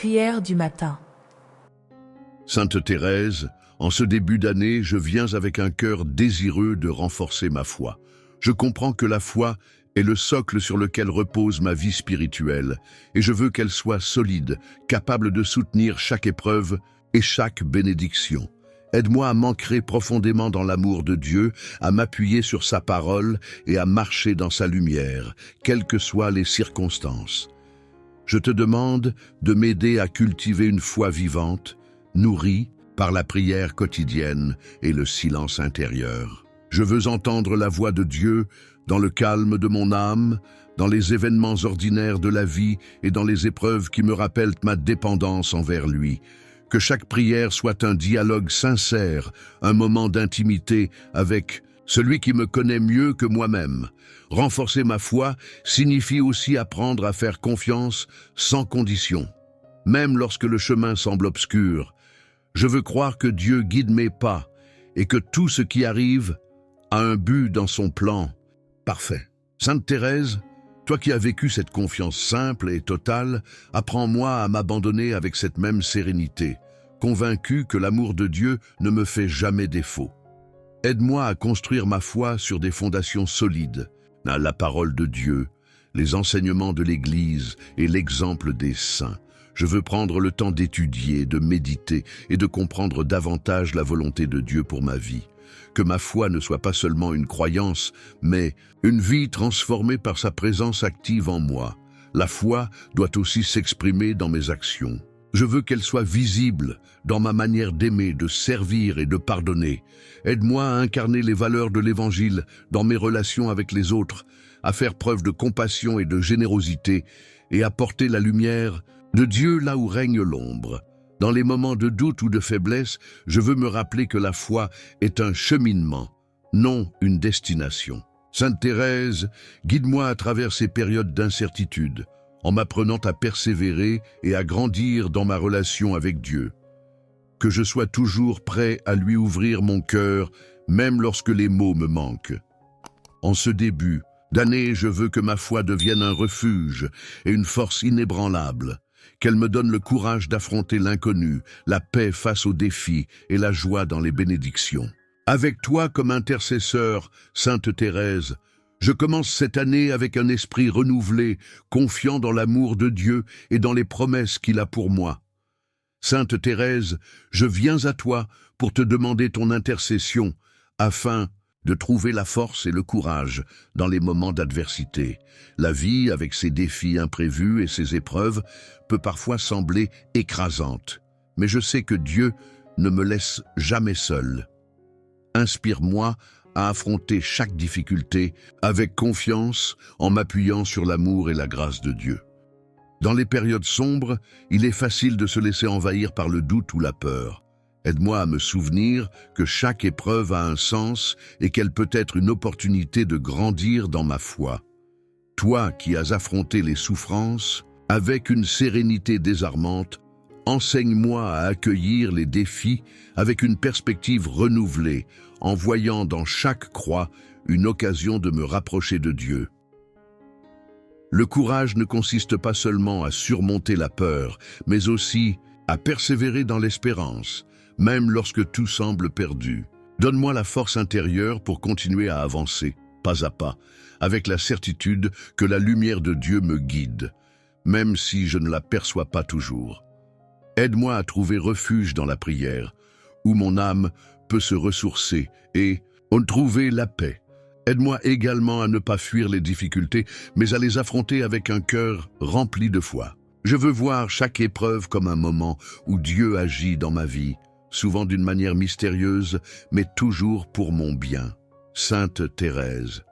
Prière du matin. Sainte Thérèse, en ce début d'année, je viens avec un cœur désireux de renforcer ma foi. Je comprends que la foi est le socle sur lequel repose ma vie spirituelle, et je veux qu'elle soit solide, capable de soutenir chaque épreuve et chaque bénédiction. Aide-moi à m'ancrer profondément dans l'amour de Dieu, à m'appuyer sur sa parole et à marcher dans sa lumière, quelles que soient les circonstances. Je te demande de m'aider à cultiver une foi vivante, nourrie par la prière quotidienne et le silence intérieur. Je veux entendre la voix de Dieu dans le calme de mon âme, dans les événements ordinaires de la vie et dans les épreuves qui me rappellent ma dépendance envers lui. Que chaque prière soit un dialogue sincère, un moment d'intimité avec celui qui me connaît mieux que moi-même. Renforcer ma foi signifie aussi apprendre à faire confiance sans condition. Même lorsque le chemin semble obscur, je veux croire que Dieu guide mes pas et que tout ce qui arrive a un but dans son plan parfait. Sainte Thérèse, toi qui as vécu cette confiance simple et totale, apprends-moi à m'abandonner avec cette même sérénité, convaincu que l'amour de Dieu ne me fait jamais défaut. Aide-moi à construire ma foi sur des fondations solides, la parole de Dieu, les enseignements de l'Église et l'exemple des saints. Je veux prendre le temps d'étudier, de méditer et de comprendre davantage la volonté de Dieu pour ma vie. Que ma foi ne soit pas seulement une croyance, mais une vie transformée par sa présence active en moi. La foi doit aussi s'exprimer dans mes actions. Je veux qu'elle soit visible dans ma manière d'aimer, de servir et de pardonner. Aide-moi à incarner les valeurs de l'Évangile dans mes relations avec les autres, à faire preuve de compassion et de générosité et à porter la lumière de Dieu là où règne l'ombre. Dans les moments de doute ou de faiblesse, je veux me rappeler que la foi est un cheminement, non une destination. Sainte Thérèse, guide-moi à travers ces périodes d'incertitude, en m'apprenant à persévérer et à grandir dans ma relation avec Dieu. Que je sois toujours prêt à lui ouvrir mon cœur, même lorsque les mots me manquent. En ce début d'année, je veux que ma foi devienne un refuge et une force inébranlable, qu'elle me donne le courage d'affronter l'inconnu, la paix face aux défis et la joie dans les bénédictions. Avec toi comme intercesseur, Sainte Thérèse, je commence cette année avec un esprit renouvelé, confiant dans l'amour de Dieu et dans les promesses qu'il a pour moi. Sainte Thérèse, je viens à toi pour te demander ton intercession, afin de trouver la force et le courage dans les moments d'adversité. La vie, avec ses défis imprévus et ses épreuves, peut parfois sembler écrasante, mais je sais que Dieu ne me laisse jamais seul. Inspire-moi à affronter chaque difficulté avec confiance en m'appuyant sur l'amour et la grâce de Dieu. Dans les périodes sombres, il est facile de se laisser envahir par le doute ou la peur. Aide-moi à me souvenir que chaque épreuve a un sens et qu'elle peut être une opportunité de grandir dans ma foi. Toi qui as affronté les souffrances avec une sérénité désarmante, enseigne-moi à accueillir les défis avec une perspective renouvelée, en voyant dans chaque croix une occasion de me rapprocher de Dieu. Le courage ne consiste pas seulement à surmonter la peur, mais aussi à persévérer dans l'espérance, même lorsque tout semble perdu. Donne-moi la force intérieure pour continuer à avancer, pas à pas, avec la certitude que la lumière de Dieu me guide, même si je ne la perçois pas toujours. Aide-moi à trouver refuge dans la prière, où mon âme peut se ressourcer et trouver la paix. Aide-moi également à ne pas fuir les difficultés, mais à les affronter avec un cœur rempli de foi. Je veux voir chaque épreuve comme un moment où Dieu agit dans ma vie, souvent d'une manière mystérieuse, mais toujours pour mon bien. Sainte Thérèse,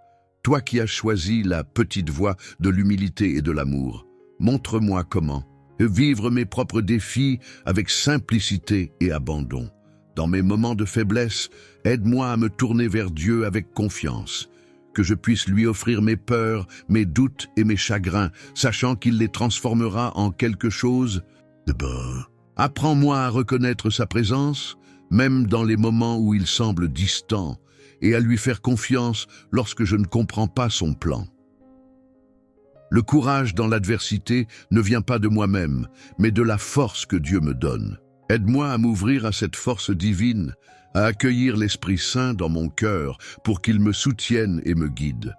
toi qui as choisi la petite voie de l'humilité et de l'amour, montre-moi comment vivre mes propres défis avec simplicité et abandon. Dans mes moments de faiblesse, aide-moi à me tourner vers Dieu avec confiance, que je puisse lui offrir mes peurs, mes doutes et mes chagrins, sachant qu'il les transformera en quelque chose de bon. Apprends-moi à reconnaître sa présence, même dans les moments où il semble distant, et à lui faire confiance lorsque je ne comprends pas son plan. Le courage dans l'adversité ne vient pas de moi-même, mais de la force que Dieu me donne. Aide-moi à m'ouvrir à cette force divine, à accueillir l'Esprit Saint dans mon cœur pour qu'il me soutienne et me guide.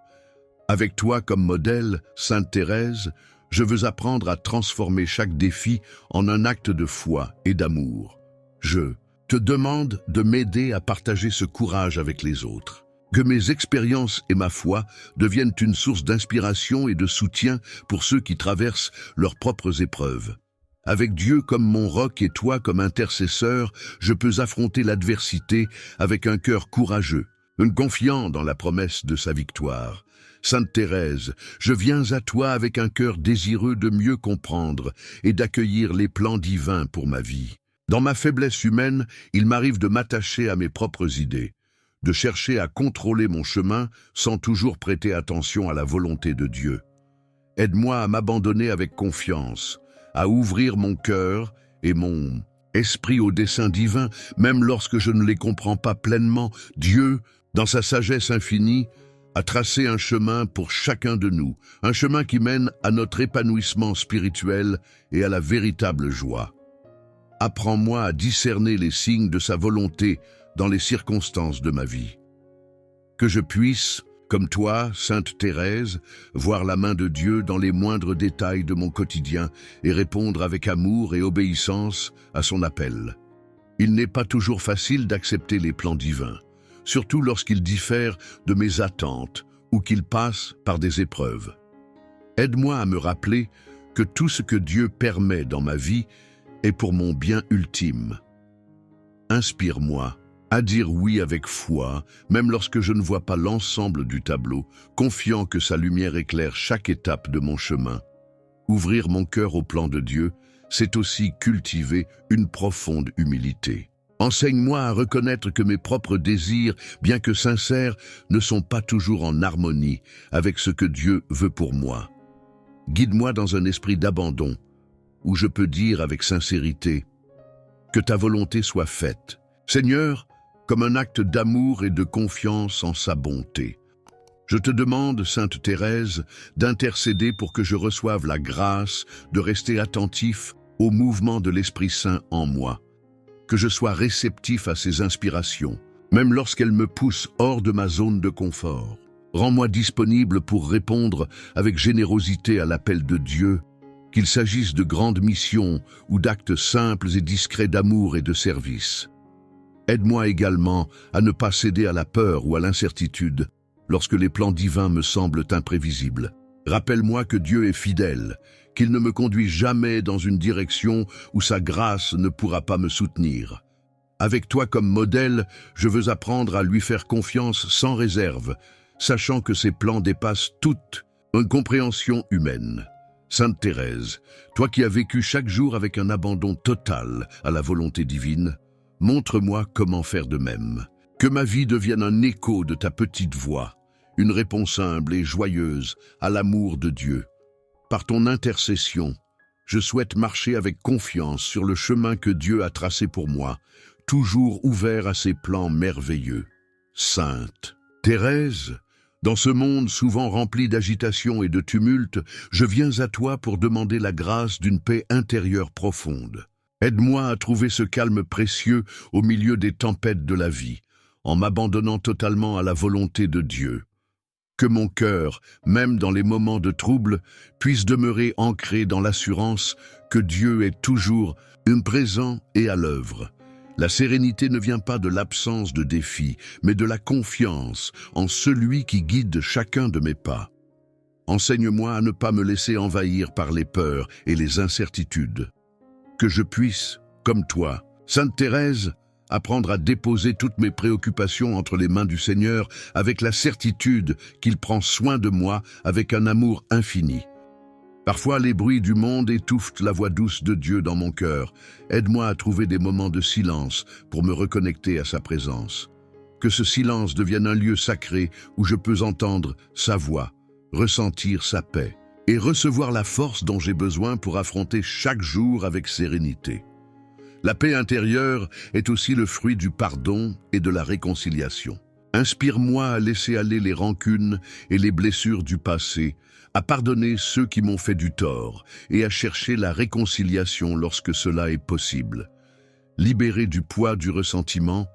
Avec toi comme modèle, Sainte Thérèse, je veux apprendre à transformer chaque défi en un acte de foi et d'amour. Je te demande de m'aider à partager ce courage avec les autres. Que mes expériences et ma foi deviennent une source d'inspiration et de soutien pour ceux qui traversent leurs propres épreuves. Avec Dieu comme mon roc et toi comme intercesseur, je peux affronter l'adversité avec un cœur courageux, confiant dans la promesse de sa victoire. Sainte Thérèse, je viens à toi avec un cœur désireux de mieux comprendre et d'accueillir les plans divins pour ma vie. Dans ma faiblesse humaine, il m'arrive de m'attacher à mes propres idées, de chercher à contrôler mon chemin sans toujours prêter attention à la volonté de Dieu. Aide-moi à m'abandonner avec confiance, à ouvrir mon cœur et mon esprit au dessein divin, même lorsque je ne les comprends pas pleinement. Dieu, dans sa sagesse infinie, a tracé un chemin pour chacun de nous, un chemin qui mène à notre épanouissement spirituel et à la véritable joie. Apprends-moi à discerner les signes de sa volonté dans les circonstances de ma vie. Que je puisse, comme toi, Sainte Thérèse, voir la main de Dieu dans les moindres détails de mon quotidien et répondre avec amour et obéissance à son appel. Il n'est pas toujours facile d'accepter les plans divins, surtout lorsqu'ils diffèrent de mes attentes ou qu'ils passent par des épreuves. Aide-moi à me rappeler que tout ce que Dieu permet dans ma vie est pour mon bien ultime. Inspire-moi à dire oui avec foi, même lorsque je ne vois pas l'ensemble du tableau, confiant que sa lumière éclaire chaque étape de mon chemin. Ouvrir mon cœur au plan de Dieu, c'est aussi cultiver une profonde humilité. Enseigne-moi à reconnaître que mes propres désirs, bien que sincères, ne sont pas toujours en harmonie avec ce que Dieu veut pour moi. Guide-moi dans un esprit d'abandon, où je peux dire avec sincérité « Que ta volonté soit faite ». Seigneur, comme un acte d'amour et de confiance en sa bonté. Je te demande, Sainte Thérèse, d'intercéder pour que je reçoive la grâce de rester attentif au mouvement de l'Esprit Saint en moi, que je sois réceptif à ses inspirations, même lorsqu'elles me poussent hors de ma zone de confort. Rends-moi disponible pour répondre avec générosité à l'appel de Dieu, qu'il s'agisse de grandes missions ou d'actes simples et discrets d'amour et de service. Aide-moi également à ne pas céder à la peur ou à l'incertitude lorsque les plans divins me semblent imprévisibles. Rappelle-moi que Dieu est fidèle, qu'il ne me conduit jamais dans une direction où sa grâce ne pourra pas me soutenir. Avec toi comme modèle, je veux apprendre à lui faire confiance sans réserve, sachant que ses plans dépassent toute une compréhension humaine. Sainte Thérèse, toi qui as vécu chaque jour avec un abandon total à la volonté divine, montre-moi comment faire de même. Que ma vie devienne un écho de ta petite voix, une réponse humble et joyeuse à l'amour de Dieu. Par ton intercession, je souhaite marcher avec confiance sur le chemin que Dieu a tracé pour moi, toujours ouvert à ses plans merveilleux. Sainte Thérèse, dans ce monde souvent rempli d'agitation et de tumulte, je viens à toi pour demander la grâce d'une paix intérieure profonde. Aide-moi à trouver ce calme précieux au milieu des tempêtes de la vie, en m'abandonnant totalement à la volonté de Dieu. Que mon cœur, même dans les moments de trouble, puisse demeurer ancré dans l'assurance que Dieu est toujours présent et à l'œuvre. La sérénité ne vient pas de l'absence de défis, mais de la confiance en celui qui guide chacun de mes pas. Enseigne-moi à ne pas me laisser envahir par les peurs et les incertitudes. Que je puisse, comme toi, Sainte Thérèse, apprendre à déposer toutes mes préoccupations entre les mains du Seigneur avec la certitude qu'il prend soin de moi avec un amour infini. Parfois, les bruits du monde étouffent la voix douce de Dieu dans mon cœur. Aide-moi à trouver des moments de silence pour me reconnecter à sa présence. Que ce silence devienne un lieu sacré où je peux entendre sa voix, ressentir sa paix et recevoir la force dont j'ai besoin pour affronter chaque jour avec sérénité. La paix intérieure est aussi le fruit du pardon et de la réconciliation. Inspire-moi à laisser aller les rancunes et les blessures du passé, à pardonner ceux qui m'ont fait du tort et à chercher la réconciliation lorsque cela est possible. Libéré du poids du ressentiment,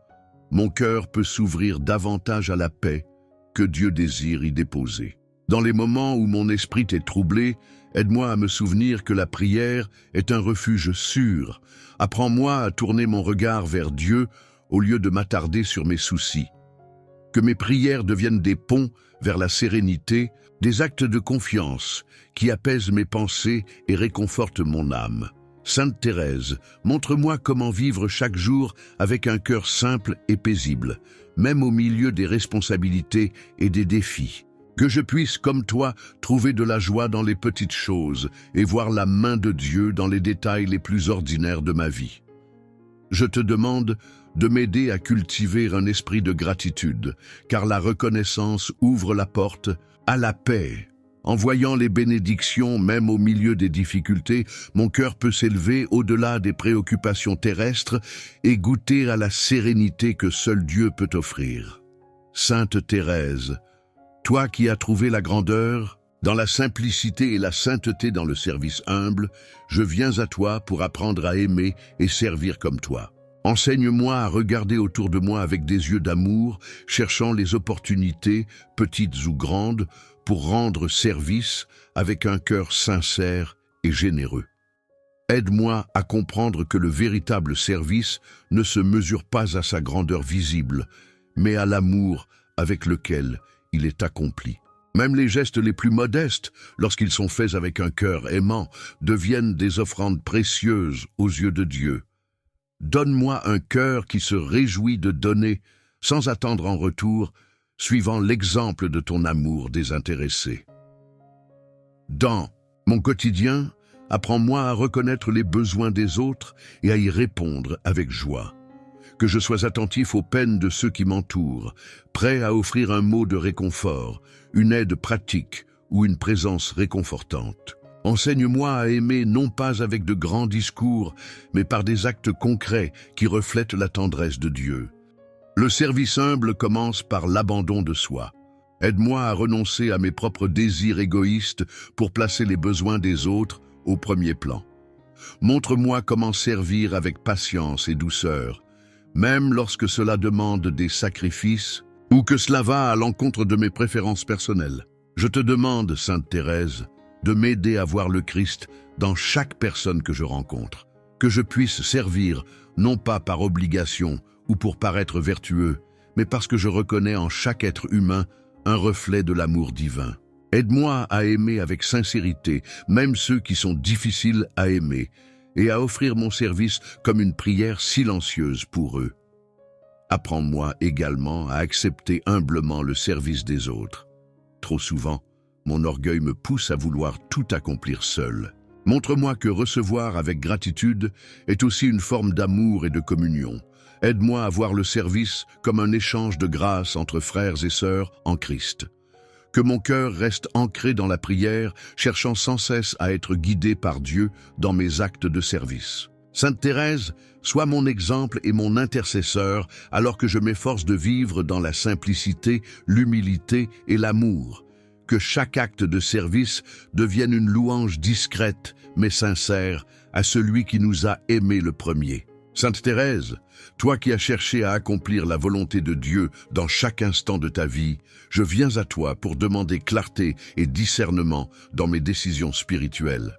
mon cœur peut s'ouvrir davantage à la paix que Dieu désire y déposer. Dans les moments où mon esprit est troublé, aide-moi à me souvenir que la prière est un refuge sûr. Apprends-moi à tourner mon regard vers Dieu au lieu de m'attarder sur mes soucis. Que mes prières deviennent des ponts vers la sérénité, des actes de confiance qui apaisent mes pensées et réconfortent mon âme. Sainte Thérèse, montre-moi comment vivre chaque jour avec un cœur simple et paisible, même au milieu des responsabilités et des défis. Que je puisse, comme toi, trouver de la joie dans les petites choses et voir la main de Dieu dans les détails les plus ordinaires de ma vie. Je te demande de m'aider à cultiver un esprit de gratitude, car la reconnaissance ouvre la porte à la paix. En voyant les bénédictions, même au milieu des difficultés, mon cœur peut s'élever au-delà des préoccupations terrestres et goûter à la sérénité que seul Dieu peut offrir. Sainte Thérèse, toi qui as trouvé la grandeur, dans la simplicité et la sainteté dans le service humble, je viens à toi pour apprendre à aimer et servir comme toi. Enseigne-moi à regarder autour de moi avec des yeux d'amour, cherchant les opportunités, petites ou grandes, pour rendre service avec un cœur sincère et généreux. Aide-moi à comprendre que le véritable service ne se mesure pas à sa grandeur visible, mais à l'amour avec lequel il est accompli. Même les gestes les plus modestes, lorsqu'ils sont faits avec un cœur aimant, deviennent des offrandes précieuses aux yeux de Dieu. Donne-moi un cœur qui se réjouit de donner, sans attendre en retour, suivant l'exemple de ton amour désintéressé. Dans mon quotidien, apprends-moi à reconnaître les besoins des autres et à y répondre avec joie. Que je sois attentif aux peines de ceux qui m'entourent, prêt à offrir un mot de réconfort, une aide pratique ou une présence réconfortante. Enseigne-moi à aimer non pas avec de grands discours, mais par des actes concrets qui reflètent la tendresse de Dieu. Le service humble commence par l'abandon de soi. Aide-moi à renoncer à mes propres désirs égoïstes pour placer les besoins des autres au premier plan. Montre-moi comment servir avec patience et douceur, même lorsque cela demande des sacrifices ou que cela va à l'encontre de mes préférences personnelles. Je te demande, Sainte Thérèse, de m'aider à voir le Christ dans chaque personne que je rencontre, que je puisse servir non pas par obligation ou pour paraître vertueux, mais parce que je reconnais en chaque être humain un reflet de l'amour divin. Aide-moi à aimer avec sincérité, même ceux qui sont difficiles à aimer, et à offrir mon service comme une prière silencieuse pour eux. Apprends-moi également à accepter humblement le service des autres. Trop souvent, mon orgueil me pousse à vouloir tout accomplir seul. Montre-moi que recevoir avec gratitude est aussi une forme d'amour et de communion. Aide-moi à voir le service comme un échange de grâce entre frères et sœurs en Christ. Que mon cœur reste ancré dans la prière, cherchant sans cesse à être guidé par Dieu dans mes actes de service. Sainte Thérèse, sois mon exemple et mon intercesseur alors que je m'efforce de vivre dans la simplicité, l'humilité et l'amour. Que chaque acte de service devienne une louange discrète mais sincère à celui qui nous a aimés le premier. Sainte Thérèse, toi qui as cherché à accomplir la volonté de Dieu dans chaque instant de ta vie, je viens à toi pour demander clarté et discernement dans mes décisions spirituelles.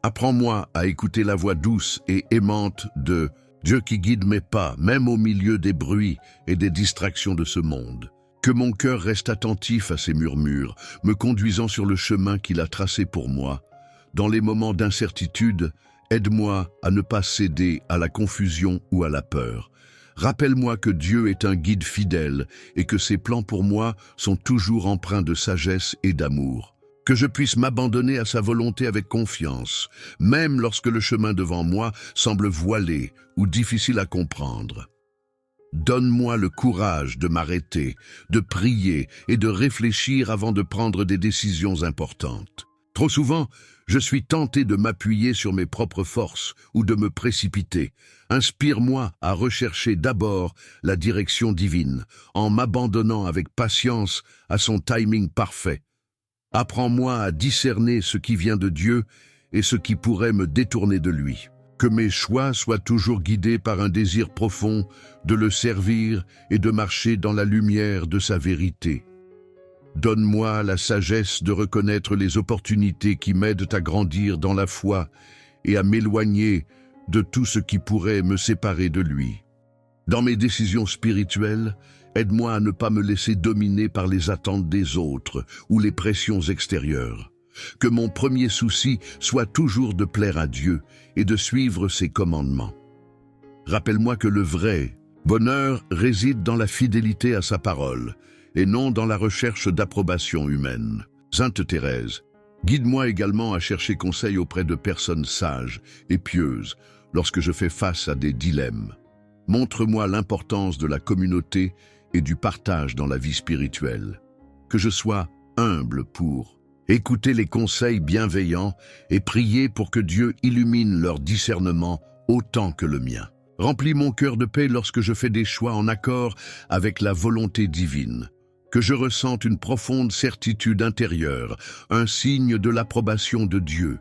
Apprends-moi à écouter la voix douce et aimante de Dieu qui guide mes pas, même au milieu des bruits et des distractions de ce monde. Que mon cœur reste attentif à ses murmures, me conduisant sur le chemin qu'il a tracé pour moi. Dans les moments d'incertitude, aide-moi à ne pas céder à la confusion ou à la peur. Rappelle-moi que Dieu est un guide fidèle et que ses plans pour moi sont toujours empreints de sagesse et d'amour. Que je puisse m'abandonner à sa volonté avec confiance, même lorsque le chemin devant moi semble voilé ou difficile à comprendre. Donne-moi le courage de m'arrêter, de prier et de réfléchir avant de prendre des décisions importantes. Trop souvent, je suis tenté de m'appuyer sur mes propres forces ou de me précipiter. Inspire-moi à rechercher d'abord la direction divine, en m'abandonnant avec patience à son timing parfait. Apprends-moi à discerner ce qui vient de Dieu et ce qui pourrait me détourner de lui. Que mes choix soient toujours guidés par un désir profond de le servir et de marcher dans la lumière de sa vérité. Donne-moi la sagesse de reconnaître les opportunités qui m'aident à grandir dans la foi et à m'éloigner de tout ce qui pourrait me séparer de lui. Dans mes décisions spirituelles, aide-moi à ne pas me laisser dominer par les attentes des autres ou les pressions extérieures. Que mon premier souci soit toujours de plaire à Dieu et de suivre ses commandements. Rappelle-moi que le vrai bonheur réside dans la fidélité à sa parole et non dans la recherche d'approbation humaine. Sainte Thérèse, guide-moi également à chercher conseil auprès de personnes sages et pieuses lorsque je fais face à des dilemmes. Montre-moi l'importance de la communauté et du partage dans la vie spirituelle. Que je sois humble pour écouter les conseils bienveillants et prier pour que Dieu illumine leur discernement autant que le mien. Remplis mon cœur de paix lorsque je fais des choix en accord avec la volonté divine. Que je ressente une profonde certitude intérieure, un signe de l'approbation de Dieu.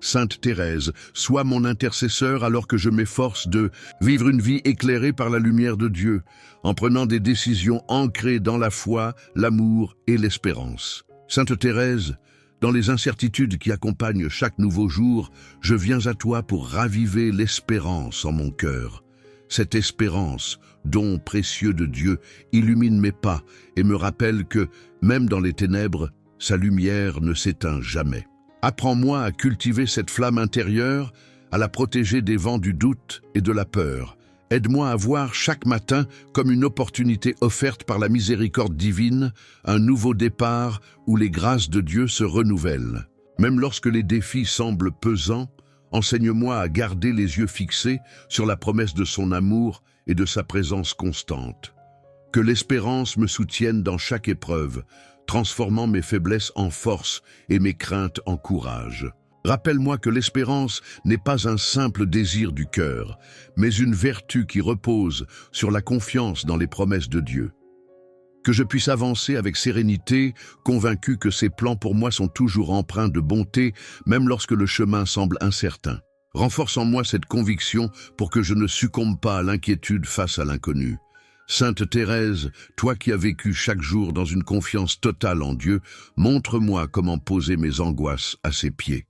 Sainte Thérèse, sois mon intercesseur alors que je m'efforce de vivre une vie éclairée par la lumière de Dieu, en prenant des décisions ancrées dans la foi, l'amour et l'espérance. Sainte Thérèse, dans les incertitudes qui accompagnent chaque nouveau jour, je viens à toi pour raviver l'espérance en mon cœur. Cette espérance, don précieux de Dieu, illumine mes pas et me rappelle que, même dans les ténèbres, sa lumière ne s'éteint jamais. Apprends-moi à cultiver cette flamme intérieure, à la protéger des vents du doute et de la peur. Aide-moi à voir chaque matin comme une opportunité offerte par la miséricorde divine, un nouveau départ où les grâces de Dieu se renouvellent. Même lorsque les défis semblent pesants, enseigne-moi à garder les yeux fixés sur la promesse de son amour et de sa présence constante. Que l'espérance me soutienne dans chaque épreuve, transformant mes faiblesses en force et mes craintes en courage. Rappelle-moi que l'espérance n'est pas un simple désir du cœur, mais une vertu qui repose sur la confiance dans les promesses de Dieu. Que je puisse avancer avec sérénité, convaincu que ses plans pour moi sont toujours empreints de bonté, même lorsque le chemin semble incertain. Renforce en moi cette conviction pour que je ne succombe pas à l'inquiétude face à l'inconnu. Sainte Thérèse, toi qui as vécu chaque jour dans une confiance totale en Dieu, montre-moi comment poser mes angoisses à ses pieds.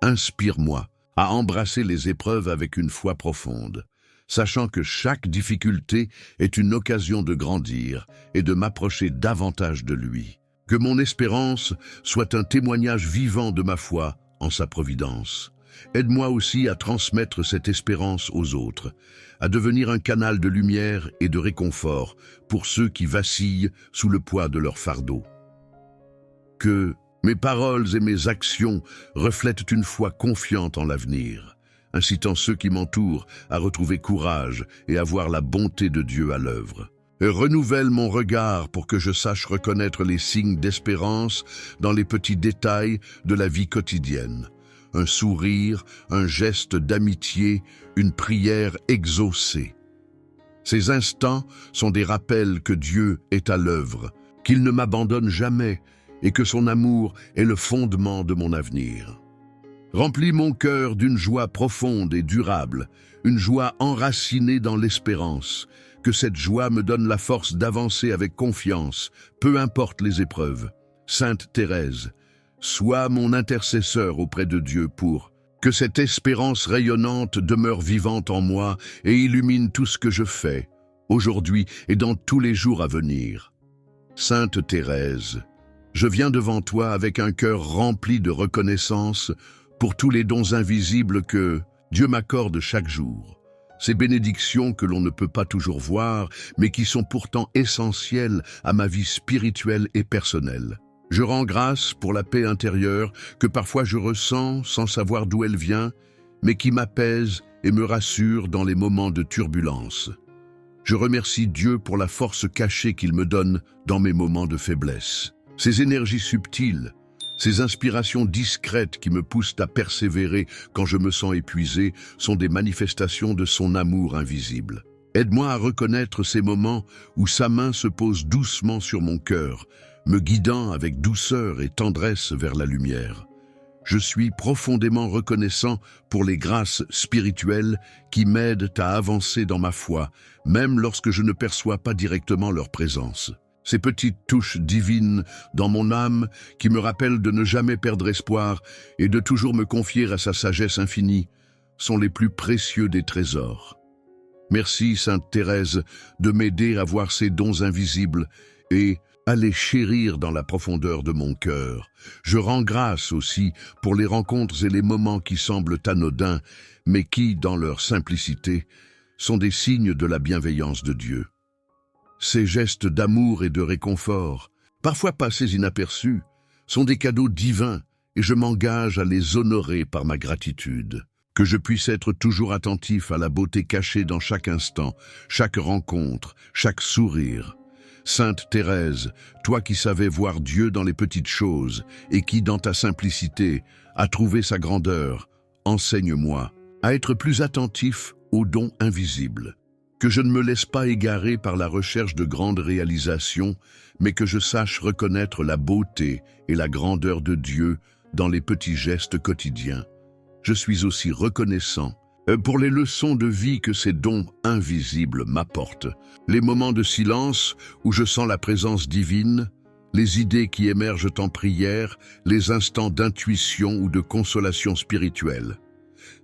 Inspire-moi à embrasser les épreuves avec une foi profonde, sachant que chaque difficulté est une occasion de grandir et de m'approcher davantage de lui. Que mon espérance soit un témoignage vivant de ma foi en sa providence. Aide-moi aussi à transmettre cette espérance aux autres, à devenir un canal de lumière et de réconfort pour ceux qui vacillent sous le poids de leur fardeau. Que mes paroles et mes actions reflètent une foi confiante en l'avenir, incitant ceux qui m'entourent à retrouver courage et à voir la bonté de Dieu à l'œuvre. Renouvelle mon regard pour que je sache reconnaître les signes d'espérance dans les petits détails de la vie quotidienne. Un sourire, un geste d'amitié, une prière exaucée. Ces instants sont des rappels que Dieu est à l'œuvre, qu'il ne m'abandonne jamais et que son amour est le fondement de mon avenir. Remplis mon cœur d'une joie profonde et durable, une joie enracinée dans l'espérance. Que cette joie me donne la force d'avancer avec confiance, peu importe les épreuves. Sainte Thérèse, sois mon intercesseur auprès de Dieu pour que cette espérance rayonnante demeure vivante en moi et illumine tout ce que je fais, aujourd'hui et dans tous les jours à venir. Sainte Thérèse, je viens devant toi avec un cœur rempli de reconnaissance pour tous les dons invisibles que Dieu m'accorde chaque jour. Ces bénédictions que l'on ne peut pas toujours voir, mais qui sont pourtant essentielles à ma vie spirituelle et personnelle. Je rends grâce pour la paix intérieure que parfois je ressens sans savoir d'où elle vient, mais qui m'apaise et me rassure dans les moments de turbulence. Je remercie Dieu pour la force cachée qu'il me donne dans mes moments de faiblesse. Ces énergies subtiles, Ces inspirations discrètes qui me poussent à persévérer quand je me sens épuisé sont des manifestations de son amour invisible. Aide-moi à reconnaître ces moments où sa main se pose doucement sur mon cœur, me guidant avec douceur et tendresse vers la lumière. Je suis profondément reconnaissant pour les grâces spirituelles qui m'aident à avancer dans ma foi, même lorsque je ne perçois pas directement leur présence. Ces petites touches divines dans mon âme qui me rappellent de ne jamais perdre espoir et de toujours me confier à sa sagesse infinie sont les plus précieux des trésors. Merci, Sainte Thérèse, de m'aider à voir ces dons invisibles et à les chérir dans la profondeur de mon cœur. Je rends grâce aussi pour les rencontres et les moments qui semblent anodins, mais qui, dans leur simplicité, sont des signes de la bienveillance de Dieu. Ces gestes d'amour et de réconfort, parfois passés inaperçus, sont des cadeaux divins et je m'engage à les honorer par ma gratitude. Que je puisse être toujours attentif à la beauté cachée dans chaque instant, chaque rencontre, chaque sourire. Sainte Thérèse, toi qui savais voir Dieu dans les petites choses et qui, dans ta simplicité, a trouvé sa grandeur, enseigne-moi à être plus attentif aux dons invisibles. Que je ne me laisse pas égarer par la recherche de grandes réalisations, mais que je sache reconnaître la beauté et la grandeur de Dieu dans les petits gestes quotidiens. Je suis aussi reconnaissant pour les leçons de vie que ces dons invisibles m'apportent. Les moments de silence où je sens la présence divine, les idées qui émergent en prière, les instants d'intuition ou de consolation spirituelle.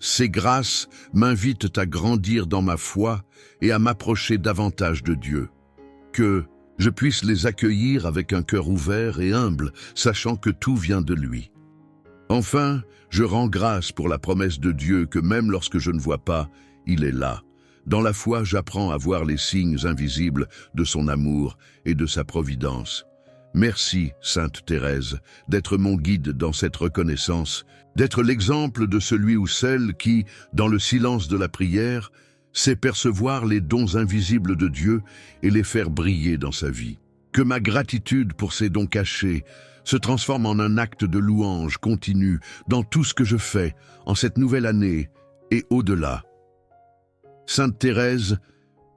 Ces grâces m'invitent à grandir dans ma foi et à m'approcher davantage de Dieu. Que je puisse les accueillir avec un cœur ouvert et humble, sachant que tout vient de lui. Enfin, je rends grâce pour la promesse de Dieu que même lorsque je ne vois pas, il est là. Dans la foi, j'apprends à voir les signes invisibles de son amour et de sa providence. Merci, Sainte Thérèse, d'être mon guide dans cette reconnaissance, d'être l'exemple de celui ou celle qui, dans le silence de la prière, sait percevoir les dons invisibles de Dieu et les faire briller dans sa vie. Que ma gratitude pour ces dons cachés se transforme en un acte de louange continu dans tout ce que je fais en cette nouvelle année et au-delà. Sainte Thérèse,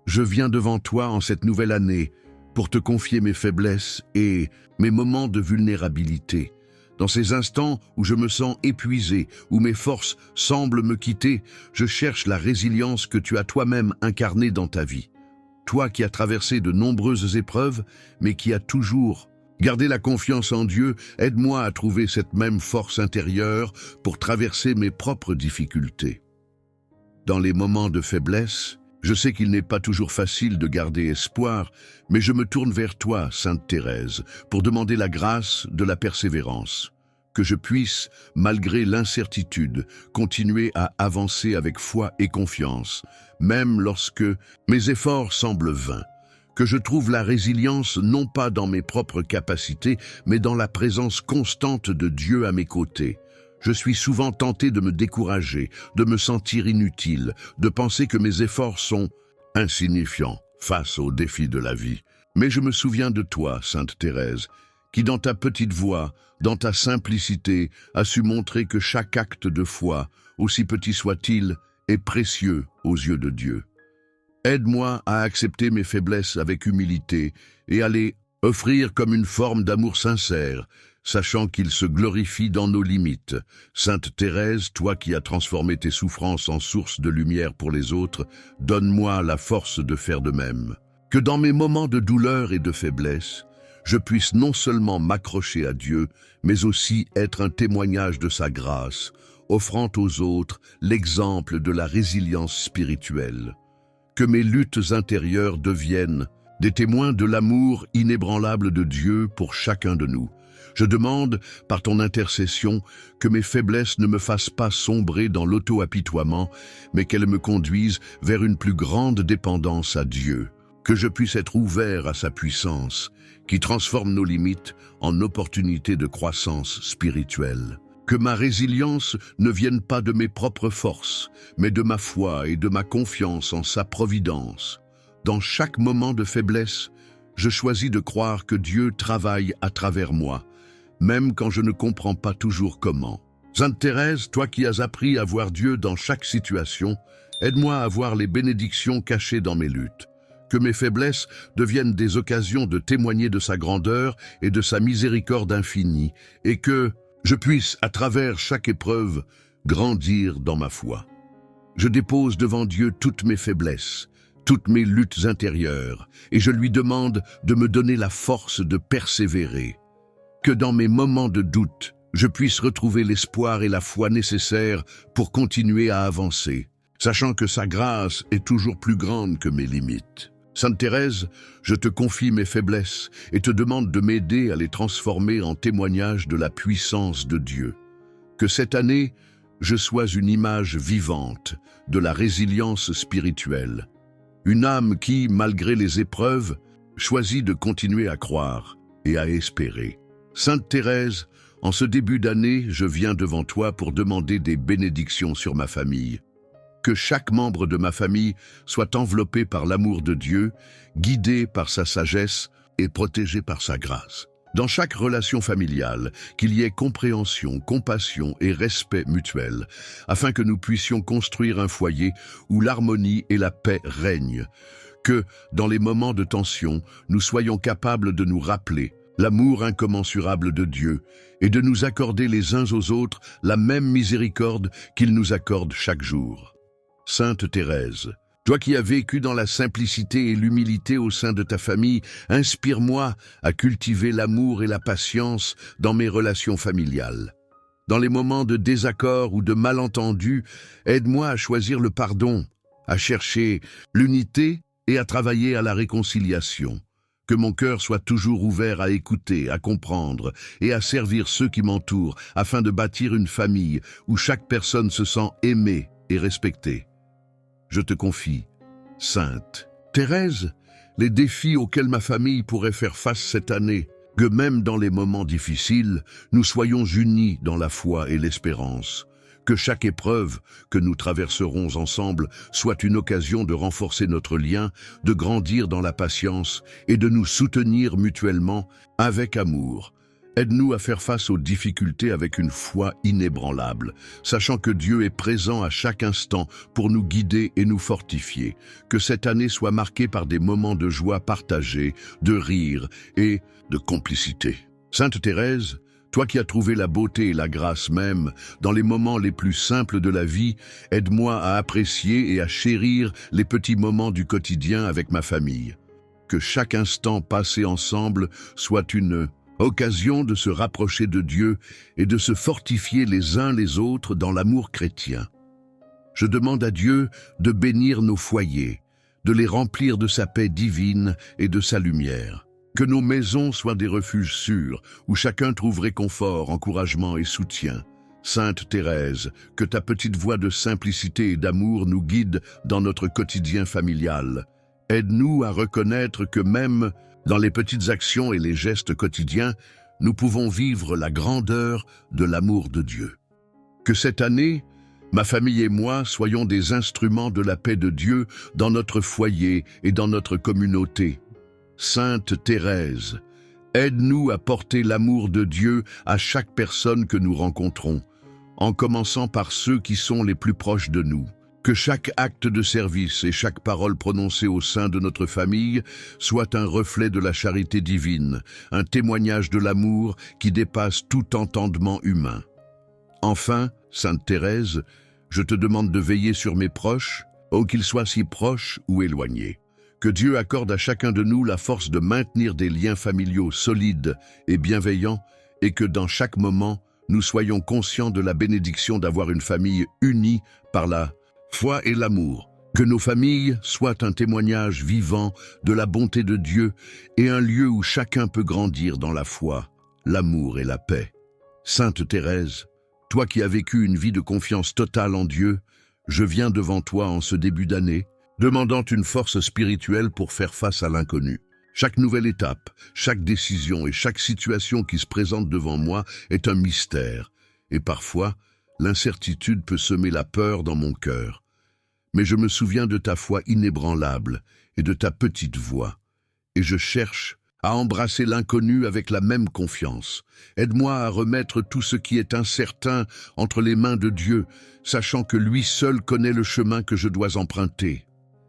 je viens devant toi en cette nouvelle année pour te confier mes faiblesses et mes moments de vulnérabilité. Dans ces instants où je me sens épuisé, où mes forces semblent me quitter, je cherche la résilience que tu as toi-même incarnée dans ta vie. Toi qui as traversé de nombreuses épreuves, mais qui as toujours gardé la confiance en Dieu, aide-moi à trouver cette même force intérieure pour traverser mes propres difficultés. Dans les moments de faiblesse, je sais qu'il n'est pas toujours facile de garder espoir, mais je me tourne vers toi, Sainte Thérèse, pour demander la grâce de la persévérance. Que je puisse, malgré l'incertitude, continuer à avancer avec foi et confiance, même lorsque mes efforts semblent vains. Que je trouve la résilience non pas dans mes propres capacités, mais dans la présence constante de Dieu à mes côtés. Je suis souvent tenté de me décourager, de me sentir inutile, de penser que mes efforts sont insignifiants face aux défis de la vie. Mais je me souviens de toi, Sainte Thérèse, qui dans ta petite voix, dans ta simplicité, a su montrer que chaque acte de foi, aussi petit soit-il, est précieux aux yeux de Dieu. Aide-moi à accepter mes faiblesses avec humilité et à les offrir comme une forme d'amour sincère, sachant qu'il se glorifie dans nos limites. Sainte Thérèse, toi qui as transformé tes souffrances en source de lumière pour les autres, donne-moi la force de faire de même. Que dans mes moments de douleur et de faiblesse, je puisse non seulement m'accrocher à Dieu, mais aussi être un témoignage de sa grâce, offrant aux autres l'exemple de la résilience spirituelle. Que mes luttes intérieures deviennent des témoins de l'amour inébranlable de Dieu pour chacun de nous. Je demande, par ton intercession, que mes faiblesses ne me fassent pas sombrer dans l'auto-apitoiement, mais qu'elles me conduisent vers une plus grande dépendance à Dieu. Que je puisse être ouvert à sa puissance, qui transforme nos limites en opportunités de croissance spirituelle. Que ma résilience ne vienne pas de mes propres forces, mais de ma foi et de ma confiance en sa providence. Dans chaque moment de faiblesse, je choisis de croire que Dieu travaille à travers moi, même quand je ne comprends pas toujours comment. Sainte Thérèse, toi qui as appris à voir Dieu dans chaque situation, aide-moi à voir les bénédictions cachées dans mes luttes. Que mes faiblesses deviennent des occasions de témoigner de sa grandeur et de sa miséricorde infinie, et que je puisse, à travers chaque épreuve, grandir dans ma foi. Je dépose devant Dieu toutes mes faiblesses, toutes mes luttes intérieures, et je lui demande de me donner la force de persévérer. Que dans mes moments de doute, je puisse retrouver l'espoir et la foi nécessaires pour continuer à avancer, sachant que sa grâce est toujours plus grande que mes limites. Sainte Thérèse, je te confie mes faiblesses et te demande de m'aider à les transformer en témoignage de la puissance de Dieu. Que cette année, je sois une image vivante de la résilience spirituelle. Une âme qui, malgré les épreuves, choisit de continuer à croire et à espérer. Sainte Thérèse, en ce début d'année, je viens devant toi pour demander des bénédictions sur ma famille. Que chaque membre de ma famille soit enveloppé par l'amour de Dieu, guidé par sa sagesse et protégé par sa grâce. Dans chaque relation familiale, qu'il y ait compréhension, compassion et respect mutuel, afin que nous puissions construire un foyer où l'harmonie et la paix règnent. Que, dans les moments de tension, nous soyons capables de nous rappeler l'amour incommensurable de Dieu et de nous accorder les uns aux autres la même miséricorde qu'il nous accorde chaque jour. Sainte Thérèse, toi qui as vécu dans la simplicité et l'humilité au sein de ta famille, inspire-moi à cultiver l'amour et la patience dans mes relations familiales. Dans les moments de désaccord ou de malentendu, aide-moi à choisir le pardon, à chercher l'unité et à travailler à la réconciliation. Que mon cœur soit toujours ouvert à écouter, à comprendre et à servir ceux qui m'entourent afin de bâtir une famille où chaque personne se sent aimée et respectée. Je te confie, Sainte Thérèse, les défis auxquels ma famille pourrait faire face cette année, que même dans les moments difficiles, nous soyons unis dans la foi et l'espérance. Que chaque épreuve que nous traverserons ensemble soit une occasion de renforcer notre lien, de grandir dans la patience et de nous soutenir mutuellement avec amour. Aide-nous à faire face aux difficultés avec une foi inébranlable, sachant que Dieu est présent à chaque instant pour nous guider et nous fortifier. Que cette année soit marquée par des moments de joie partagée, de rire et de complicité. Sainte Thérèse, toi qui as trouvé la beauté et la grâce même dans les moments les plus simples de la vie, aide-moi à apprécier et à chérir les petits moments du quotidien avec ma famille. Que chaque instant passé ensemble soit une occasion de se rapprocher de Dieu et de se fortifier les uns les autres dans l'amour chrétien. Je demande à Dieu de bénir nos foyers, de les remplir de sa paix divine et de sa lumière. Que nos maisons soient des refuges sûrs, où chacun trouve réconfort, encouragement et soutien. Sainte Thérèse, que ta petite voix de simplicité et d'amour nous guide dans notre quotidien familial. Aide-nous à reconnaître que même dans les petites actions et les gestes quotidiens, nous pouvons vivre la grandeur de l'amour de Dieu. Que cette année, ma famille et moi soyons des instruments de la paix de Dieu dans notre foyer et dans notre communauté. Sainte Thérèse, aide-nous à porter l'amour de Dieu à chaque personne que nous rencontrons, en commençant par ceux qui sont les plus proches de nous. Que chaque acte de service et chaque parole prononcée au sein de notre famille soit un reflet de la charité divine, un témoignage de l'amour qui dépasse tout entendement humain. Enfin, Sainte Thérèse, je te demande de veiller sur mes proches, qu'ils soient si proches ou éloignés. Que Dieu accorde à chacun de nous la force de maintenir des liens familiaux solides et bienveillants et que dans chaque moment, nous soyons conscients de la bénédiction d'avoir une famille unie par la foi et l'amour. Que nos familles soient un témoignage vivant de la bonté de Dieu et un lieu où chacun peut grandir dans la foi, l'amour et la paix. Sainte Thérèse, toi qui as vécu une vie de confiance totale en Dieu, je viens devant toi en ce début d'année, demandant une force spirituelle pour faire face à l'inconnu. Chaque nouvelle étape, chaque décision et chaque situation qui se présente devant moi est un mystère, et parfois, l'incertitude peut semer la peur dans mon cœur. Mais je me souviens de ta foi inébranlable et de ta petite voix, et je cherche à embrasser l'inconnu avec la même confiance. Aide-moi à remettre tout ce qui est incertain entre les mains de Dieu, sachant que lui seul connaît le chemin que je dois emprunter.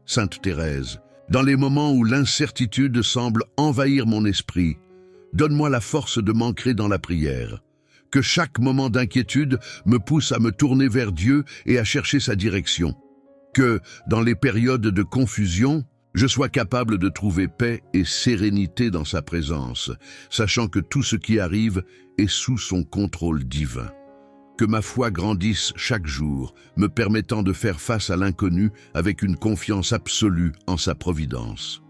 Sainte Thérèse, dans les moments où l'incertitude semble envahir mon esprit, donne-moi la force de m'ancrer dans la prière. Que chaque moment d'inquiétude me pousse à me tourner vers Dieu et à chercher sa direction. Que, dans les périodes de confusion, je sois capable de trouver paix et sérénité dans sa présence, sachant que tout ce qui arrive est sous son contrôle divin. Que ma foi grandisse chaque jour, me permettant de faire face à l'inconnu avec une confiance absolue en sa providence.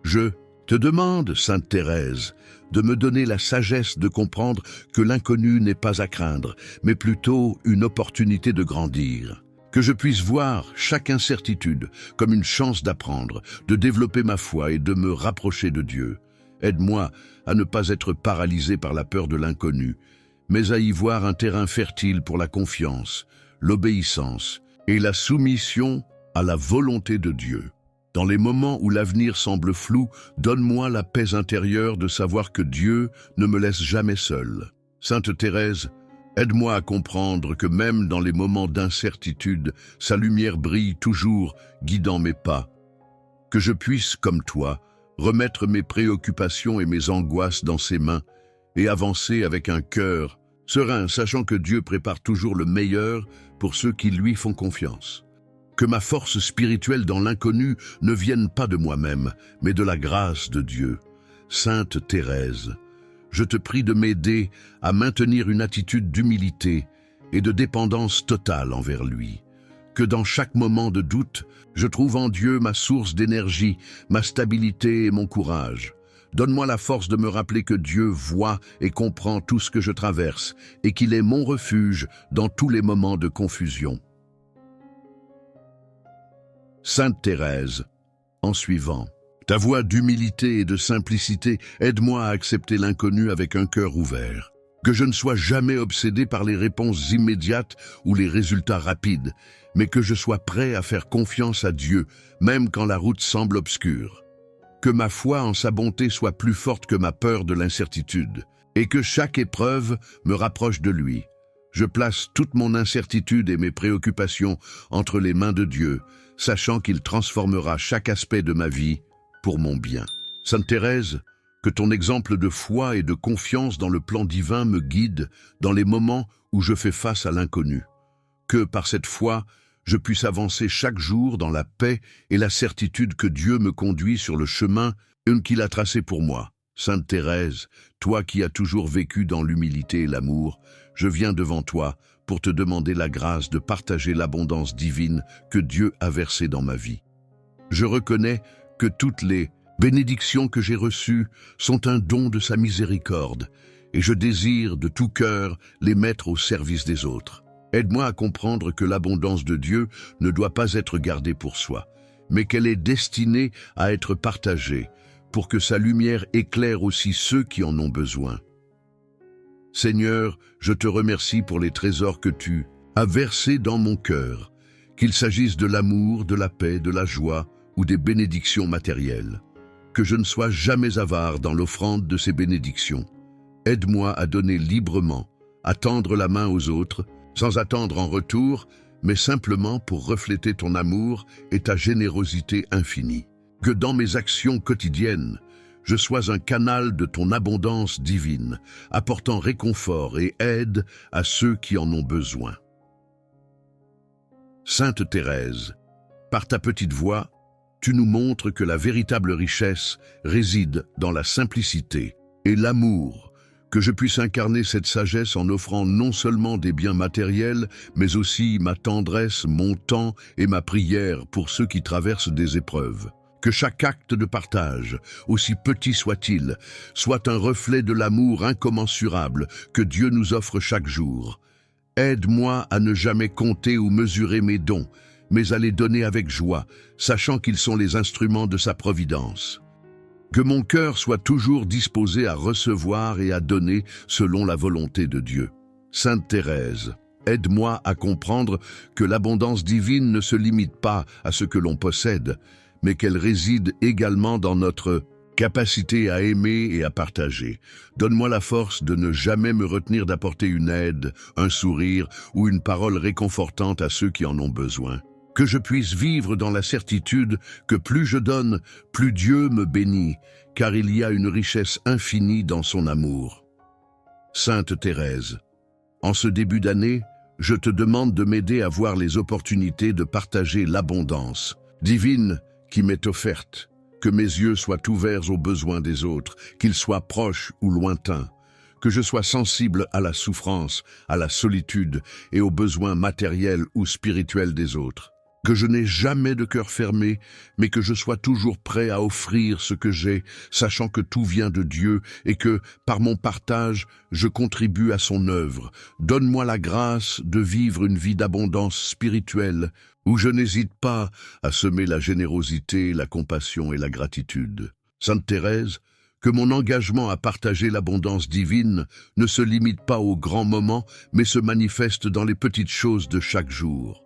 Je te demande, Sainte Thérèse, de me donner la sagesse de comprendre que l'inconnu n'est pas à craindre, mais plutôt une opportunité de grandir. Que je puisse voir chaque incertitude comme une chance d'apprendre, de développer ma foi et de me rapprocher de Dieu. Aide-moi à ne pas être paralysé par la peur de l'inconnu, mais à y voir un terrain fertile pour la confiance, l'obéissance et la soumission à la volonté de Dieu. Dans les moments où l'avenir semble flou, donne-moi la paix intérieure de savoir que Dieu ne me laisse jamais seul. Sainte Thérèse, aide-moi à comprendre que même dans les moments d'incertitude, sa lumière brille toujours, guidant mes pas. Que je puisse, comme toi, remettre mes préoccupations et mes angoisses dans ses mains et avancer avec un cœur serein, sachant que Dieu prépare toujours le meilleur pour ceux qui lui font confiance. Que ma force spirituelle dans l'inconnu ne vienne pas de moi-même, mais de la grâce de Dieu. Sainte Thérèse, je te prie de m'aider à maintenir une attitude d'humilité et de dépendance totale envers lui. Que dans chaque moment de doute, je trouve en Dieu ma source d'énergie, ma stabilité et mon courage. Donne-moi la force de me rappeler que Dieu voit et comprend tout ce que je traverse et qu'il est mon refuge dans tous les moments de confusion. Sainte Thérèse, en suivant ta voie d'humilité et de simplicité, aide-moi à accepter l'inconnu avec un cœur ouvert. Que je ne sois jamais obsédé par les réponses immédiates ou les résultats rapides, mais que je sois prêt à faire confiance à Dieu, même quand la route semble obscure. Que ma foi en sa bonté soit plus forte que ma peur de l'incertitude, et que chaque épreuve me rapproche de lui. Je place toute mon incertitude et mes préoccupations entre les mains de Dieu, sachant qu'il transformera chaque aspect de ma vie pour mon bien. Sainte Thérèse, que ton exemple de foi et de confiance dans le plan divin me guide dans les moments où je fais face à l'inconnu. Que par cette foi, je puisse avancer chaque jour dans la paix et la certitude que Dieu me conduit sur le chemin qu'il a tracé pour moi. Sainte Thérèse, toi qui as toujours vécu dans l'humilité et l'amour, je viens devant toi pour te demander la grâce de partager l'abondance divine que Dieu a versée dans ma vie. Je reconnais que toutes les bénédictions que j'ai reçues sont un don de sa miséricorde, et je désire de tout cœur les mettre au service des autres. Aide-moi à comprendre que l'abondance de Dieu ne doit pas être gardée pour soi, mais qu'elle est destinée à être partagée, pour que sa lumière éclaire aussi ceux qui en ont besoin. Seigneur, je te remercie pour les trésors que tu as versés dans mon cœur, qu'il s'agisse de l'amour, de la paix, de la joie ou des bénédictions matérielles. Que je ne sois jamais avare dans l'offrande de ces bénédictions. Aide-moi à donner librement, à tendre la main aux autres, sans attendre en retour, mais simplement pour refléter ton amour et ta générosité infinie. Que dans mes actions quotidiennes, je sois un canal de ton abondance divine, apportant réconfort et aide à ceux qui en ont besoin. Sainte Thérèse, par ta petite voix, tu nous montres que la véritable richesse réside dans la simplicité et l'amour, que je puisse incarner cette sagesse en offrant non seulement des biens matériels, mais aussi ma tendresse, mon temps et ma prière pour ceux qui traversent des épreuves. Que chaque acte de partage, aussi petit soit-il, soit un reflet de l'amour incommensurable que Dieu nous offre chaque jour. Aide-moi à ne jamais compter ou mesurer mes dons, mais à les donner avec joie, sachant qu'ils sont les instruments de sa providence. Que mon cœur soit toujours disposé à recevoir et à donner selon la volonté de Dieu. Sainte Thérèse, aide-moi à comprendre que l'abondance divine ne se limite pas à ce que l'on possède, mais qu'elle réside également dans notre capacité à aimer et à partager. Donne-moi la force de ne jamais me retenir d'apporter une aide, un sourire ou une parole réconfortante à ceux qui en ont besoin. Que je puisse vivre dans la certitude que plus je donne, plus Dieu me bénit, car il y a une richesse infinie dans son amour. Sainte Thérèse, en ce début d'année, je te demande de m'aider à voir les opportunités de partager l'abondance divine qui m'est offerte, que mes yeux soient ouverts aux besoins des autres, qu'ils soient proches ou lointains, que je sois sensible à la souffrance, à la solitude et aux besoins matériels ou spirituels des autres, que je n'ai jamais de cœur fermé, mais que je sois toujours prêt à offrir ce que j'ai, sachant que tout vient de Dieu et que, par mon partage, je contribue à son œuvre. Donne-moi la grâce de vivre une vie d'abondance spirituelle, où je n'hésite pas à semer la générosité, la compassion et la gratitude. Sainte Thérèse, que mon engagement à partager l'abondance divine ne se limite pas aux grands moments, mais se manifeste dans les petites choses de chaque jour.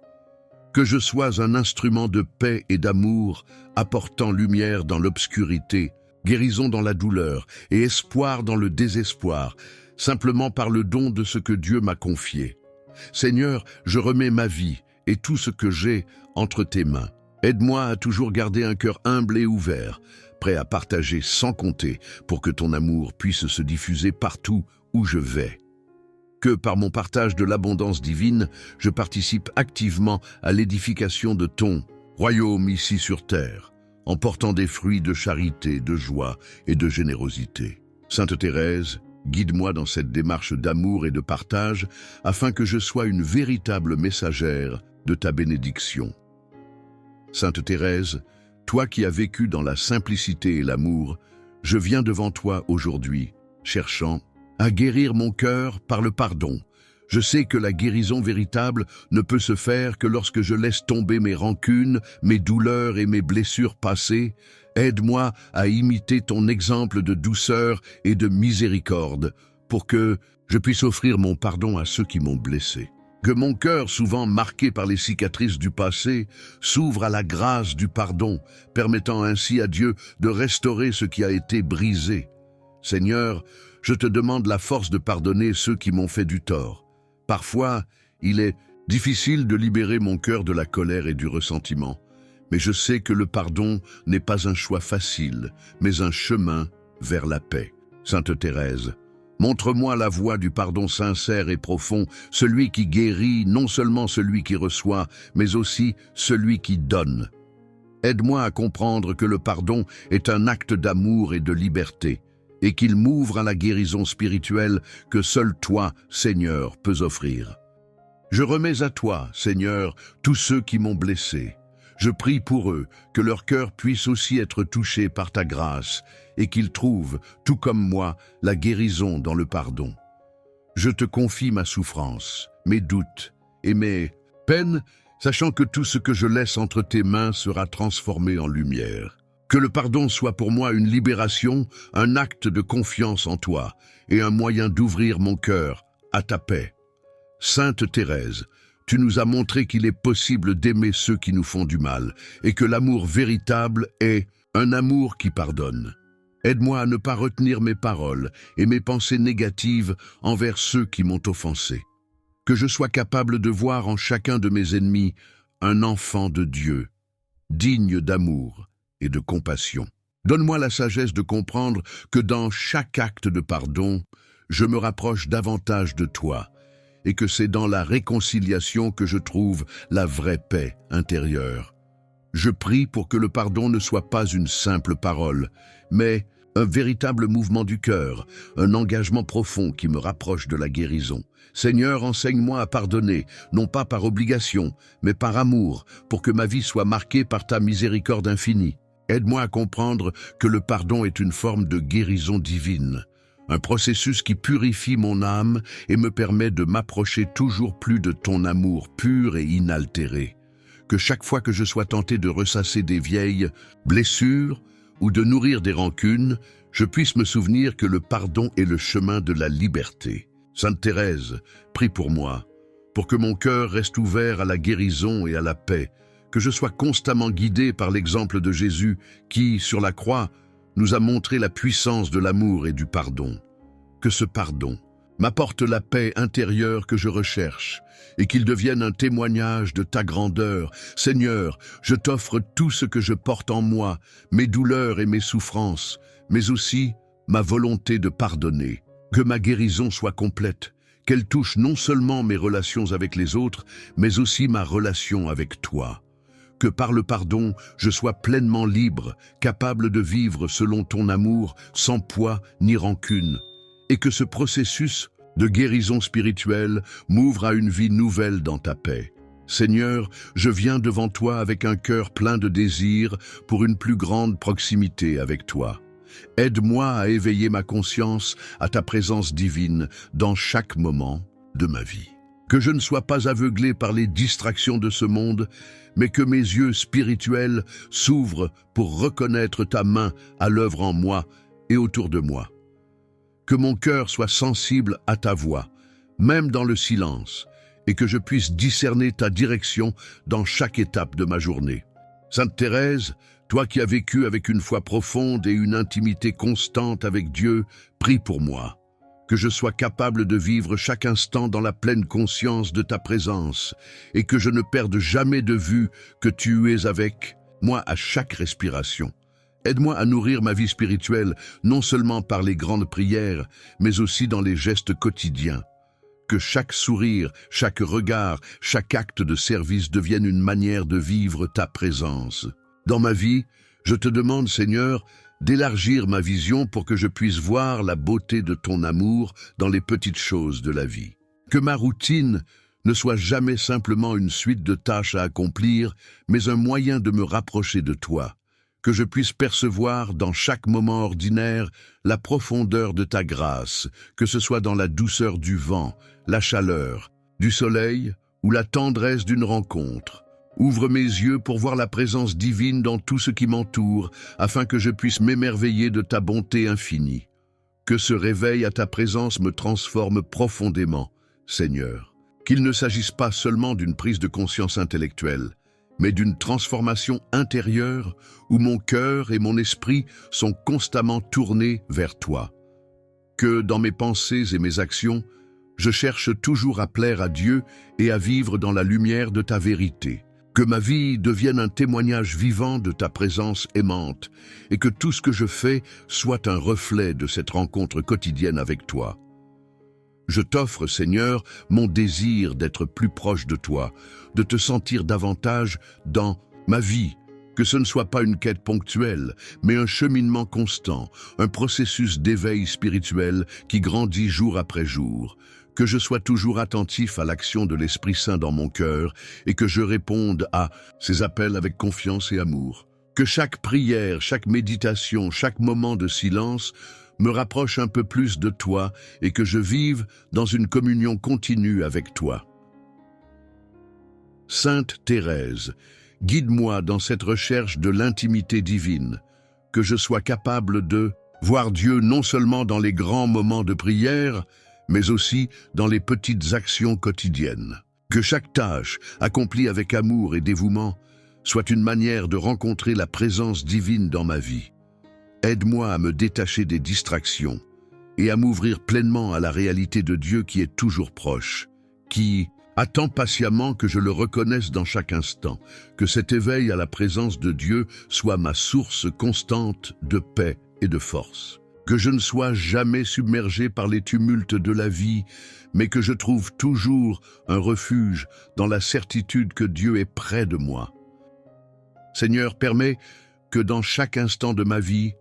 Que je sois un instrument de paix et d'amour, apportant lumière dans l'obscurité, guérison dans la douleur et espoir dans le désespoir, simplement par le don de ce que Dieu m'a confié. Seigneur, je remets ma vie et tout ce que j'ai entre tes mains. Aide-moi à toujours garder un cœur humble et ouvert, prêt à partager sans compter, pour que ton amour puisse se diffuser partout où je vais. Que par mon partage de l'abondance divine, je participe activement à l'édification de ton royaume ici sur terre, en portant des fruits de charité, de joie et de générosité. Sainte Thérèse, guide-moi dans cette démarche d'amour et de partage, afin que je sois une véritable messagère de ta bénédiction. Sainte Thérèse, toi qui as vécu dans la simplicité et l'amour, je viens devant toi aujourd'hui, cherchant à guérir mon cœur par le pardon. Je sais que la guérison véritable ne peut se faire que lorsque je laisse tomber mes rancunes, mes douleurs et mes blessures passées. Aide-moi à imiter ton exemple de douceur et de miséricorde, pour que je puisse offrir mon pardon à ceux qui m'ont blessé. Que mon cœur, souvent marqué par les cicatrices du passé, s'ouvre à la grâce du pardon, permettant ainsi à Dieu de restaurer ce qui a été brisé. Seigneur, je te demande la force de pardonner ceux qui m'ont fait du tort. Parfois, il est difficile de libérer mon cœur de la colère et du ressentiment, mais je sais que le pardon n'est pas un choix facile, mais un chemin vers la paix. Sainte Thérèse, montre-moi la voie du pardon sincère et profond, celui qui guérit, non seulement celui qui reçoit, mais aussi celui qui donne. Aide-moi à comprendre que le pardon est un acte d'amour et de liberté, et qu'il m'ouvre à la guérison spirituelle que seul toi, Seigneur, peux offrir. Je remets à toi, Seigneur, tous ceux qui m'ont blessé. Je prie pour eux que leur cœur puisse aussi être touché par ta grâce et qu'ils trouvent, tout comme moi, la guérison dans le pardon. Je te confie ma souffrance, mes doutes et mes peines, sachant que tout ce que je laisse entre tes mains sera transformé en lumière. Que le pardon soit pour moi une libération, un acte de confiance en toi et un moyen d'ouvrir mon cœur à ta paix. Sainte Thérèse, tu nous as montré qu'il est possible d'aimer ceux qui nous font du mal et que l'amour véritable est un amour qui pardonne. Aide-moi à ne pas retenir mes paroles et mes pensées négatives envers ceux qui m'ont offensé. Que je sois capable de voir en chacun de mes ennemis un enfant de Dieu, digne d'amour et de compassion. Donne-moi la sagesse de comprendre que dans chaque acte de pardon, je me rapproche davantage de toi et que c'est dans la réconciliation que je trouve la vraie paix intérieure. Je prie pour que le pardon ne soit pas une simple parole, mais un véritable mouvement du cœur, un engagement profond qui me rapproche de la guérison. Seigneur, enseigne-moi à pardonner, non pas par obligation, mais par amour, pour que ma vie soit marquée par ta miséricorde infinie. Aide-moi à comprendre que le pardon est une forme de guérison divine, un processus qui purifie mon âme et me permet de m'approcher toujours plus de ton amour pur et inaltéré. Que chaque fois que je sois tenté de ressasser des vieilles blessures ou de nourrir des rancunes, je puisse me souvenir que le pardon est le chemin de la liberté. Sainte Thérèse, prie pour moi, pour que mon cœur reste ouvert à la guérison et à la paix, que je sois constamment guidé par l'exemple de Jésus qui, sur la croix, nous a montré la puissance de l'amour et du pardon. Que ce pardon m'apporte la paix intérieure que je recherche et qu'il devienne un témoignage de ta grandeur. Seigneur, je t'offre tout ce que je porte en moi, mes douleurs et mes souffrances, mais aussi ma volonté de pardonner. Que ma guérison soit complète, qu'elle touche non seulement mes relations avec les autres, mais aussi ma relation avec toi. Que par le pardon, je sois pleinement libre, capable de vivre selon ton amour, sans poids ni rancune, et que ce processus de guérison spirituelle m'ouvre à une vie nouvelle dans ta paix. Seigneur, je viens devant toi avec un cœur plein de désir pour une plus grande proximité avec toi. Aide-moi à éveiller ma conscience à ta présence divine dans chaque moment de ma vie. Que je ne sois pas aveuglé par les distractions de ce monde, mais que mes yeux spirituels s'ouvrent pour reconnaître ta main à l'œuvre en moi et autour de moi. Que mon cœur soit sensible à ta voix, même dans le silence, et que je puisse discerner ta direction dans chaque étape de ma journée. Sainte Thérèse, toi qui as vécu avec une foi profonde et une intimité constante avec Dieu, prie pour moi. Que je sois capable de vivre chaque instant dans la pleine conscience de ta présence et que je ne perde jamais de vue que tu es avec moi à chaque respiration. Aide-moi à nourrir ma vie spirituelle, non seulement par les grandes prières, mais aussi dans les gestes quotidiens. Que chaque sourire, chaque regard, chaque acte de service devienne une manière de vivre ta présence. Dans ma vie, je te demande, Seigneur, d'élargir ma vision pour que je puisse voir la beauté de ton amour dans les petites choses de la vie. Que ma routine ne soit jamais simplement une suite de tâches à accomplir, mais un moyen de me rapprocher de toi. Que je puisse percevoir dans chaque moment ordinaire la profondeur de ta grâce, que ce soit dans la douceur du vent, la chaleur, du soleil ou la tendresse d'une rencontre. Ouvre mes yeux pour voir la présence divine dans tout ce qui m'entoure, afin que je puisse m'émerveiller de ta bonté infinie. Que ce réveil à ta présence me transforme profondément, Seigneur. Qu'il ne s'agisse pas seulement d'une prise de conscience intellectuelle, mais d'une transformation intérieure où mon cœur et mon esprit sont constamment tournés vers toi. Que dans mes pensées et mes actions, je cherche toujours à plaire à Dieu et à vivre dans la lumière de ta vérité. Que ma vie devienne un témoignage vivant de ta présence aimante et que tout ce que je fais soit un reflet de cette rencontre quotidienne avec toi. Je t'offre, Seigneur, mon désir d'être plus proche de toi, de te sentir davantage dans ma vie, que ce ne soit pas une quête ponctuelle, mais un cheminement constant, un processus d'éveil spirituel qui grandit jour après jour. Que je sois toujours attentif à l'action de l'Esprit Saint dans mon cœur et que je réponde à ses appels avec confiance et amour. Que chaque prière, chaque méditation, chaque moment de silence me rapproche un peu plus de toi et que je vive dans une communion continue avec toi. Sainte Thérèse, guide-moi dans cette recherche de l'intimité divine, que je sois capable de voir Dieu non seulement dans les grands moments de prière, mais aussi dans les petites actions quotidiennes. Que chaque tâche, accomplie avec amour et dévouement, soit une manière de rencontrer la présence divine dans ma vie. Aide-moi à me détacher des distractions et à m'ouvrir pleinement à la réalité de Dieu qui est toujours proche, qui attend patiemment que je le reconnaisse dans chaque instant, que cet éveil à la présence de Dieu soit ma source constante de paix et de force. Que je ne sois jamais submergé par les tumultes de la vie, mais que je trouve toujours un refuge dans la certitude que Dieu est près de moi. Seigneur, permets que dans chaque instant de ma vie,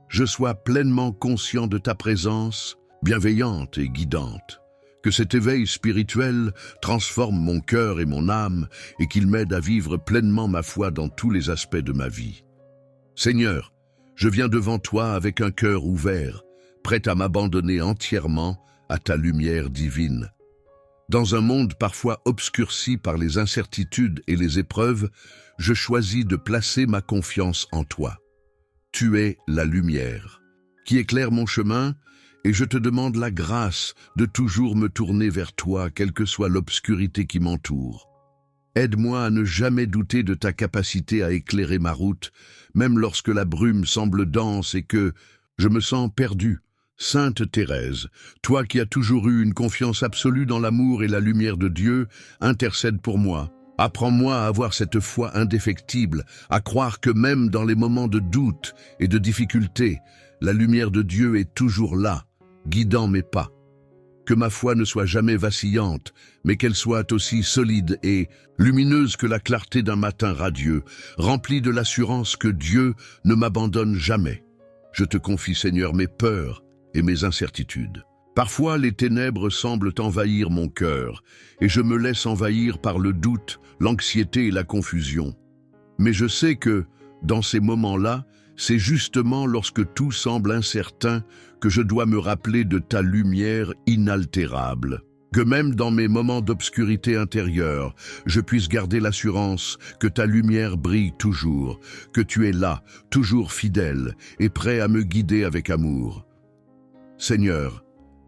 je sois pleinement conscient de ta présence, bienveillante et guidante. Que cet éveil spirituel transforme mon cœur et mon âme et qu'il m'aide à vivre pleinement ma foi dans tous les aspects de ma vie. Seigneur, je viens devant toi avec un cœur ouvert, prêt à m'abandonner entièrement à ta lumière divine. Dans un monde parfois obscurci par les incertitudes et les épreuves, je choisis de placer ma confiance en toi. Tu es la lumière qui éclaire mon chemin et je te demande la grâce de toujours me tourner vers toi, quelle que soit l'obscurité qui m'entoure. Aide-moi à ne jamais douter de ta capacité à éclairer ma route, même lorsque la brume semble dense et que je me sens perdu. Sainte Thérèse, toi qui as toujours eu une confiance absolue dans l'amour et la lumière de Dieu, intercède pour moi. Apprends-moi à avoir cette foi indéfectible, à croire que même dans les moments de doute et de difficulté, la lumière de Dieu est toujours là, guidant mes pas. Que ma foi ne soit jamais vacillante, mais qu'elle soit aussi solide et lumineuse que la clarté d'un matin radieux, remplie de l'assurance que Dieu ne m'abandonne jamais. Je te confie, Seigneur, mes peurs et mes incertitudes. Parfois, les ténèbres semblent envahir mon cœur, et je me laisse envahir par le doute, l'anxiété et la confusion. Mais je sais que, dans ces moments-là, c'est justement lorsque tout semble incertain que je dois me rappeler de ta lumière inaltérable. Que même dans mes moments d'obscurité intérieure, je puisse garder l'assurance que ta lumière brille toujours, que tu es là, toujours fidèle et prêt à me guider avec amour. Seigneur,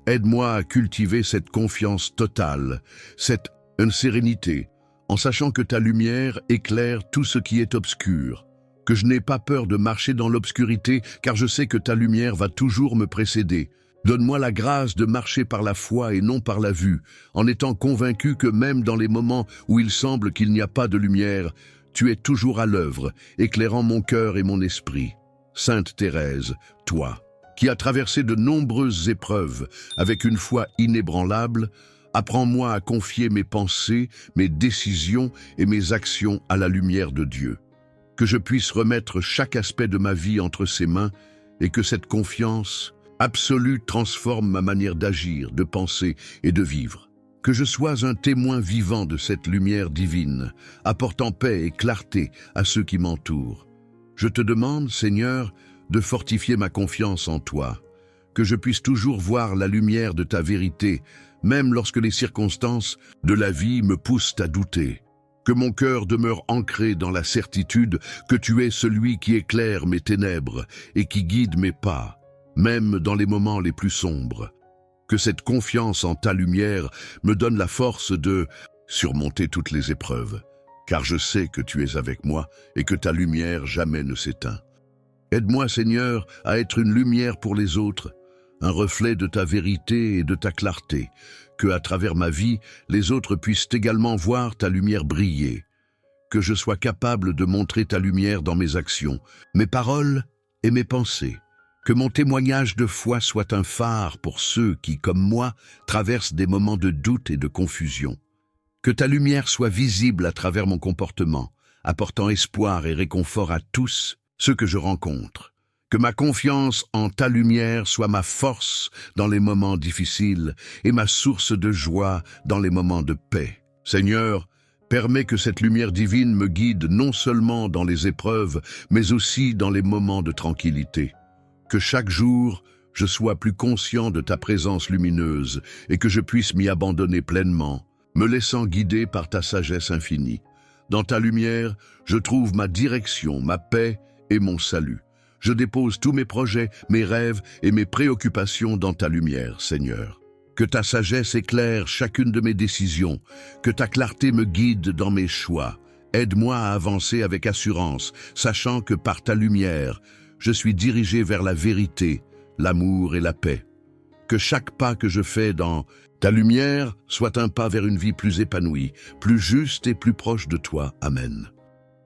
aide-moi à cultiver cette confiance totale, cette sérénité, en sachant que ta lumière éclaire tout ce qui est obscur. Que je n'ai pas peur de marcher dans l'obscurité, car je sais que ta lumière va toujours me précéder. Donne-moi la grâce de marcher par la foi et non par la vue, en étant convaincu que même dans les moments où il semble qu'il n'y a pas de lumière, tu es toujours à l'œuvre, éclairant mon cœur et mon esprit. Sainte Thérèse, toi, qui as traversé de nombreuses épreuves avec une foi inébranlable, apprends-moi à confier mes pensées, mes décisions et mes actions à la lumière de Dieu. Que je puisse remettre chaque aspect de ma vie entre ses mains et que cette confiance absolue transforme ma manière d'agir, de penser et de vivre. Que je sois un témoin vivant de cette lumière divine, apportant paix et clarté à ceux qui m'entourent. Je te demande, Seigneur, de fortifier ma confiance en toi, que je puisse toujours voir la lumière de ta vérité, même lorsque les circonstances de la vie me poussent à douter. Que mon cœur demeure ancré dans la certitude que tu es celui qui éclaire mes ténèbres et qui guide mes pas, même dans les moments les plus sombres. Que cette confiance en ta lumière me donne la force de surmonter toutes les épreuves, car je sais que tu es avec moi et que ta lumière jamais ne s'éteint. Aide-moi, Seigneur, à être une lumière pour les autres, un reflet de ta vérité et de ta clarté, que, à travers ma vie, les autres puissent également voir ta lumière briller, que je sois capable de montrer ta lumière dans mes actions, mes paroles et mes pensées, que mon témoignage de foi soit un phare pour ceux qui, comme moi, traversent des moments de doute et de confusion, que ta lumière soit visible à travers mon comportement, apportant espoir et réconfort à tous ceux que je rencontre. Que ma confiance en ta lumière soit ma force dans les moments difficiles et ma source de joie dans les moments de paix. Seigneur, permets que cette lumière divine me guide non seulement dans les épreuves, mais aussi dans les moments de tranquillité. Que chaque jour, je sois plus conscient de ta présence lumineuse et que je puisse m'y abandonner pleinement, me laissant guider par ta sagesse infinie. Dans ta lumière, je trouve ma direction, ma paix et mon salut. Je dépose tous mes projets, mes rêves et mes préoccupations dans ta lumière, Seigneur. Que ta sagesse éclaire chacune de mes décisions, que ta clarté me guide dans mes choix. Aide-moi à avancer avec assurance, sachant que par ta lumière, je suis dirigé vers la vérité, l'amour et la paix. Que chaque pas que je fais dans ta lumière soit un pas vers une vie plus épanouie, plus juste et plus proche de toi. Amen.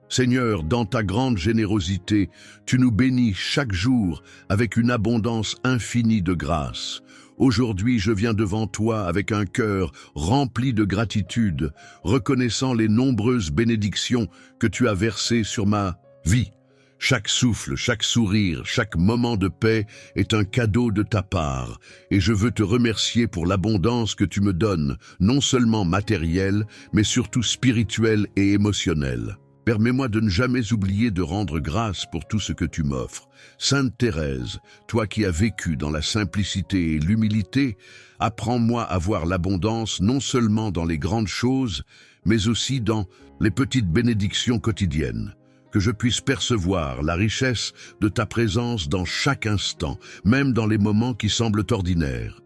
Seigneur, dans ta grande générosité, tu nous bénis chaque jour avec une abondance infinie de grâce. Aujourd'hui, je viens devant toi avec un cœur rempli de gratitude, reconnaissant les nombreuses bénédictions que tu as versées sur ma vie. Chaque souffle, chaque sourire, chaque moment de paix est un cadeau de ta part, et je veux te remercier pour l'abondance que tu me donnes, non seulement matérielle, mais surtout spirituelle et émotionnelle. Permets-moi de ne jamais oublier de rendre grâce pour tout ce que tu m'offres. Sainte Thérèse, toi qui as vécu dans la simplicité et l'humilité, apprends-moi à voir l'abondance non seulement dans les grandes choses, mais aussi dans les petites bénédictions quotidiennes. Que je puisse percevoir la richesse de ta présence dans chaque instant, même dans les moments qui semblent ordinaires.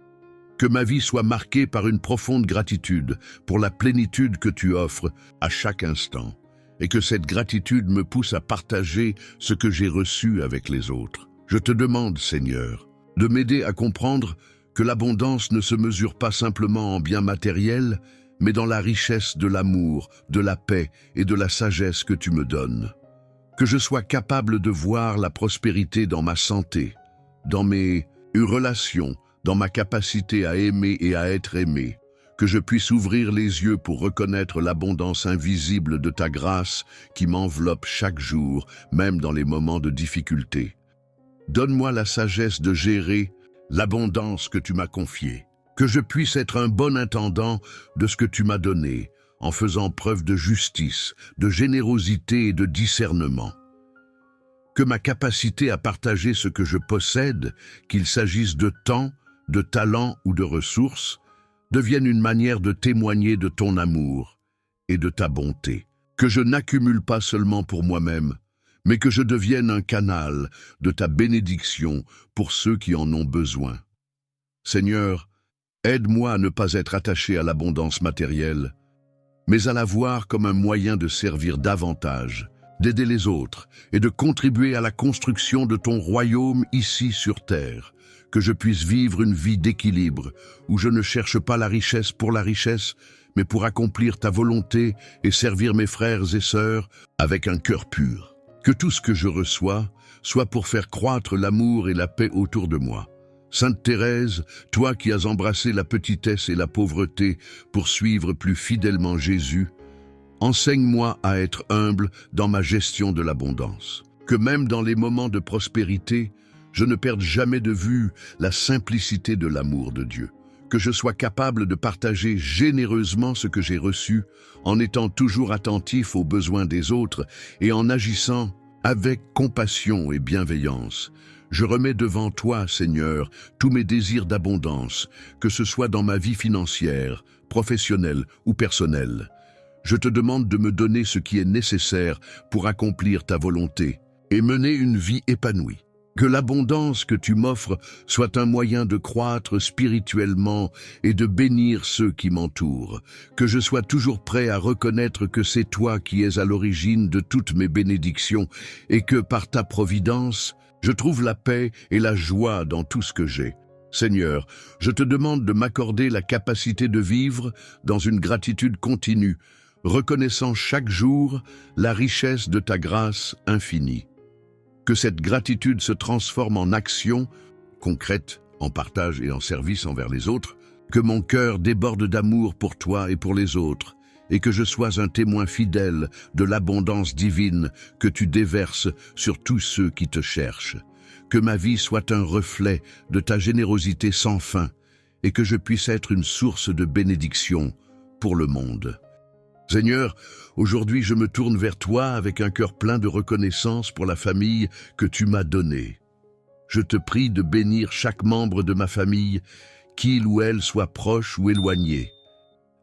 Que ma vie soit marquée par une profonde gratitude pour la plénitude que tu offres à chaque instant, et que cette gratitude me pousse à partager ce que j'ai reçu avec les autres. Je te demande, Seigneur, de m'aider à comprendre que l'abondance ne se mesure pas simplement en biens matériels, mais dans la richesse de l'amour, de la paix et de la sagesse que tu me donnes. Que je sois capable de voir la prospérité dans ma santé, dans mes relations, dans ma capacité à aimer et à être aimé, que je puisse ouvrir les yeux pour reconnaître l'abondance invisible de ta grâce qui m'enveloppe chaque jour, même dans les moments de difficulté. Donne-moi la sagesse de gérer l'abondance que tu m'as confiée, que je puisse être un bon intendant de ce que tu m'as donné, en faisant preuve de justice, de générosité et de discernement. Que ma capacité à partager ce que je possède, qu'il s'agisse de temps, de talent ou de ressources, devienne une manière de témoigner de ton amour et de ta bonté. Que je n'accumule pas seulement pour moi-même, mais que je devienne un canal de ta bénédiction pour ceux qui en ont besoin. Seigneur, aide-moi à ne pas être attaché à l'abondance matérielle, mais à la voir comme un moyen de servir davantage, d'aider les autres et de contribuer à la construction de ton royaume ici sur terre. Que je puisse vivre une vie d'équilibre, où je ne cherche pas la richesse pour la richesse, mais pour accomplir ta volonté et servir mes frères et sœurs avec un cœur pur. Que tout ce que je reçois soit pour faire croître l'amour et la paix autour de moi. Sainte Thérèse, toi qui as embrassé la petitesse et la pauvreté pour suivre plus fidèlement Jésus, enseigne-moi à être humble dans ma gestion de l'abondance. Que même dans les moments de prospérité, je ne perde jamais de vue la simplicité de l'amour de Dieu. Que je sois capable de partager généreusement ce que j'ai reçu, en étant toujours attentif aux besoins des autres et en agissant avec compassion et bienveillance. Je remets devant toi, Seigneur, tous mes désirs d'abondance, que ce soit dans ma vie financière, professionnelle ou personnelle. Je te demande de me donner ce qui est nécessaire pour accomplir ta volonté et mener une vie épanouie. Que l'abondance que tu m'offres soit un moyen de croître spirituellement et de bénir ceux qui m'entourent. Que je sois toujours prêt à reconnaître que c'est toi qui es à l'origine de toutes mes bénédictions et que par ta providence, je trouve la paix et la joie dans tout ce que j'ai. Seigneur, je te demande de m'accorder la capacité de vivre dans une gratitude continue, reconnaissant chaque jour la richesse de ta grâce infinie. Que cette gratitude se transforme en action concrète, en partage et en service envers les autres, que mon cœur déborde d'amour pour toi et pour les autres, et que je sois un témoin fidèle de l'abondance divine que tu déverses sur tous ceux qui te cherchent. Que ma vie soit un reflet de ta générosité sans fin, et que je puisse être une source de bénédiction pour le monde. Seigneur, aujourd'hui je me tourne vers toi avec un cœur plein de reconnaissance pour la famille que tu m'as donnée. Je te prie de bénir chaque membre de ma famille, qu'il ou elle soit proche ou éloigné,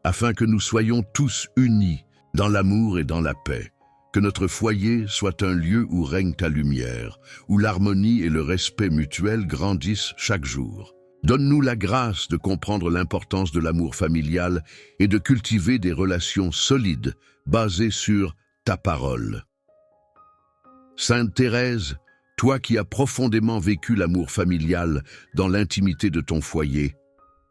afin que nous soyons tous unis dans l'amour et dans la paix. Que notre foyer soit un lieu où règne ta lumière, où l'harmonie et le respect mutuel grandissent chaque jour. Donne-nous la grâce de comprendre l'importance de l'amour familial et de cultiver des relations solides basées sur ta parole. Sainte Thérèse, toi qui as profondément vécu l'amour familial dans l'intimité de ton foyer,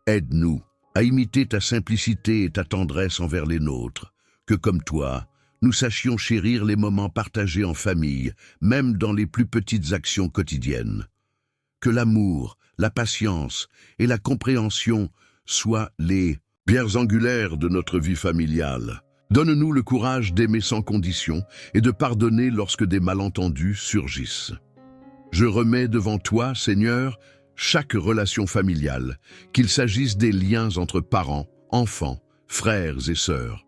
aide-nous à imiter ta simplicité et ta tendresse envers les nôtres, que comme toi, nous sachions chérir les moments partagés en famille, même dans les plus petites actions quotidiennes. Que l'amour, la patience et la compréhension soient les pierres angulaires de notre vie familiale. Donne-nous le courage d'aimer sans condition et de pardonner lorsque des malentendus surgissent. Je remets devant toi, Seigneur, chaque relation familiale, qu'il s'agisse des liens entre parents, enfants, frères et sœurs.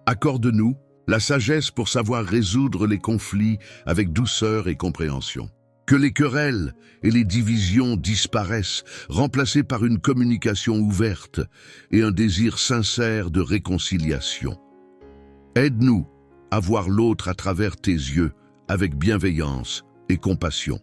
Accorde-nous la sagesse pour savoir résoudre les conflits avec douceur et compréhension. Que les querelles et les divisions disparaissent, remplacées par une communication ouverte et un désir sincère de réconciliation. Aide-nous à voir l'autre à travers tes yeux, avec bienveillance et compassion.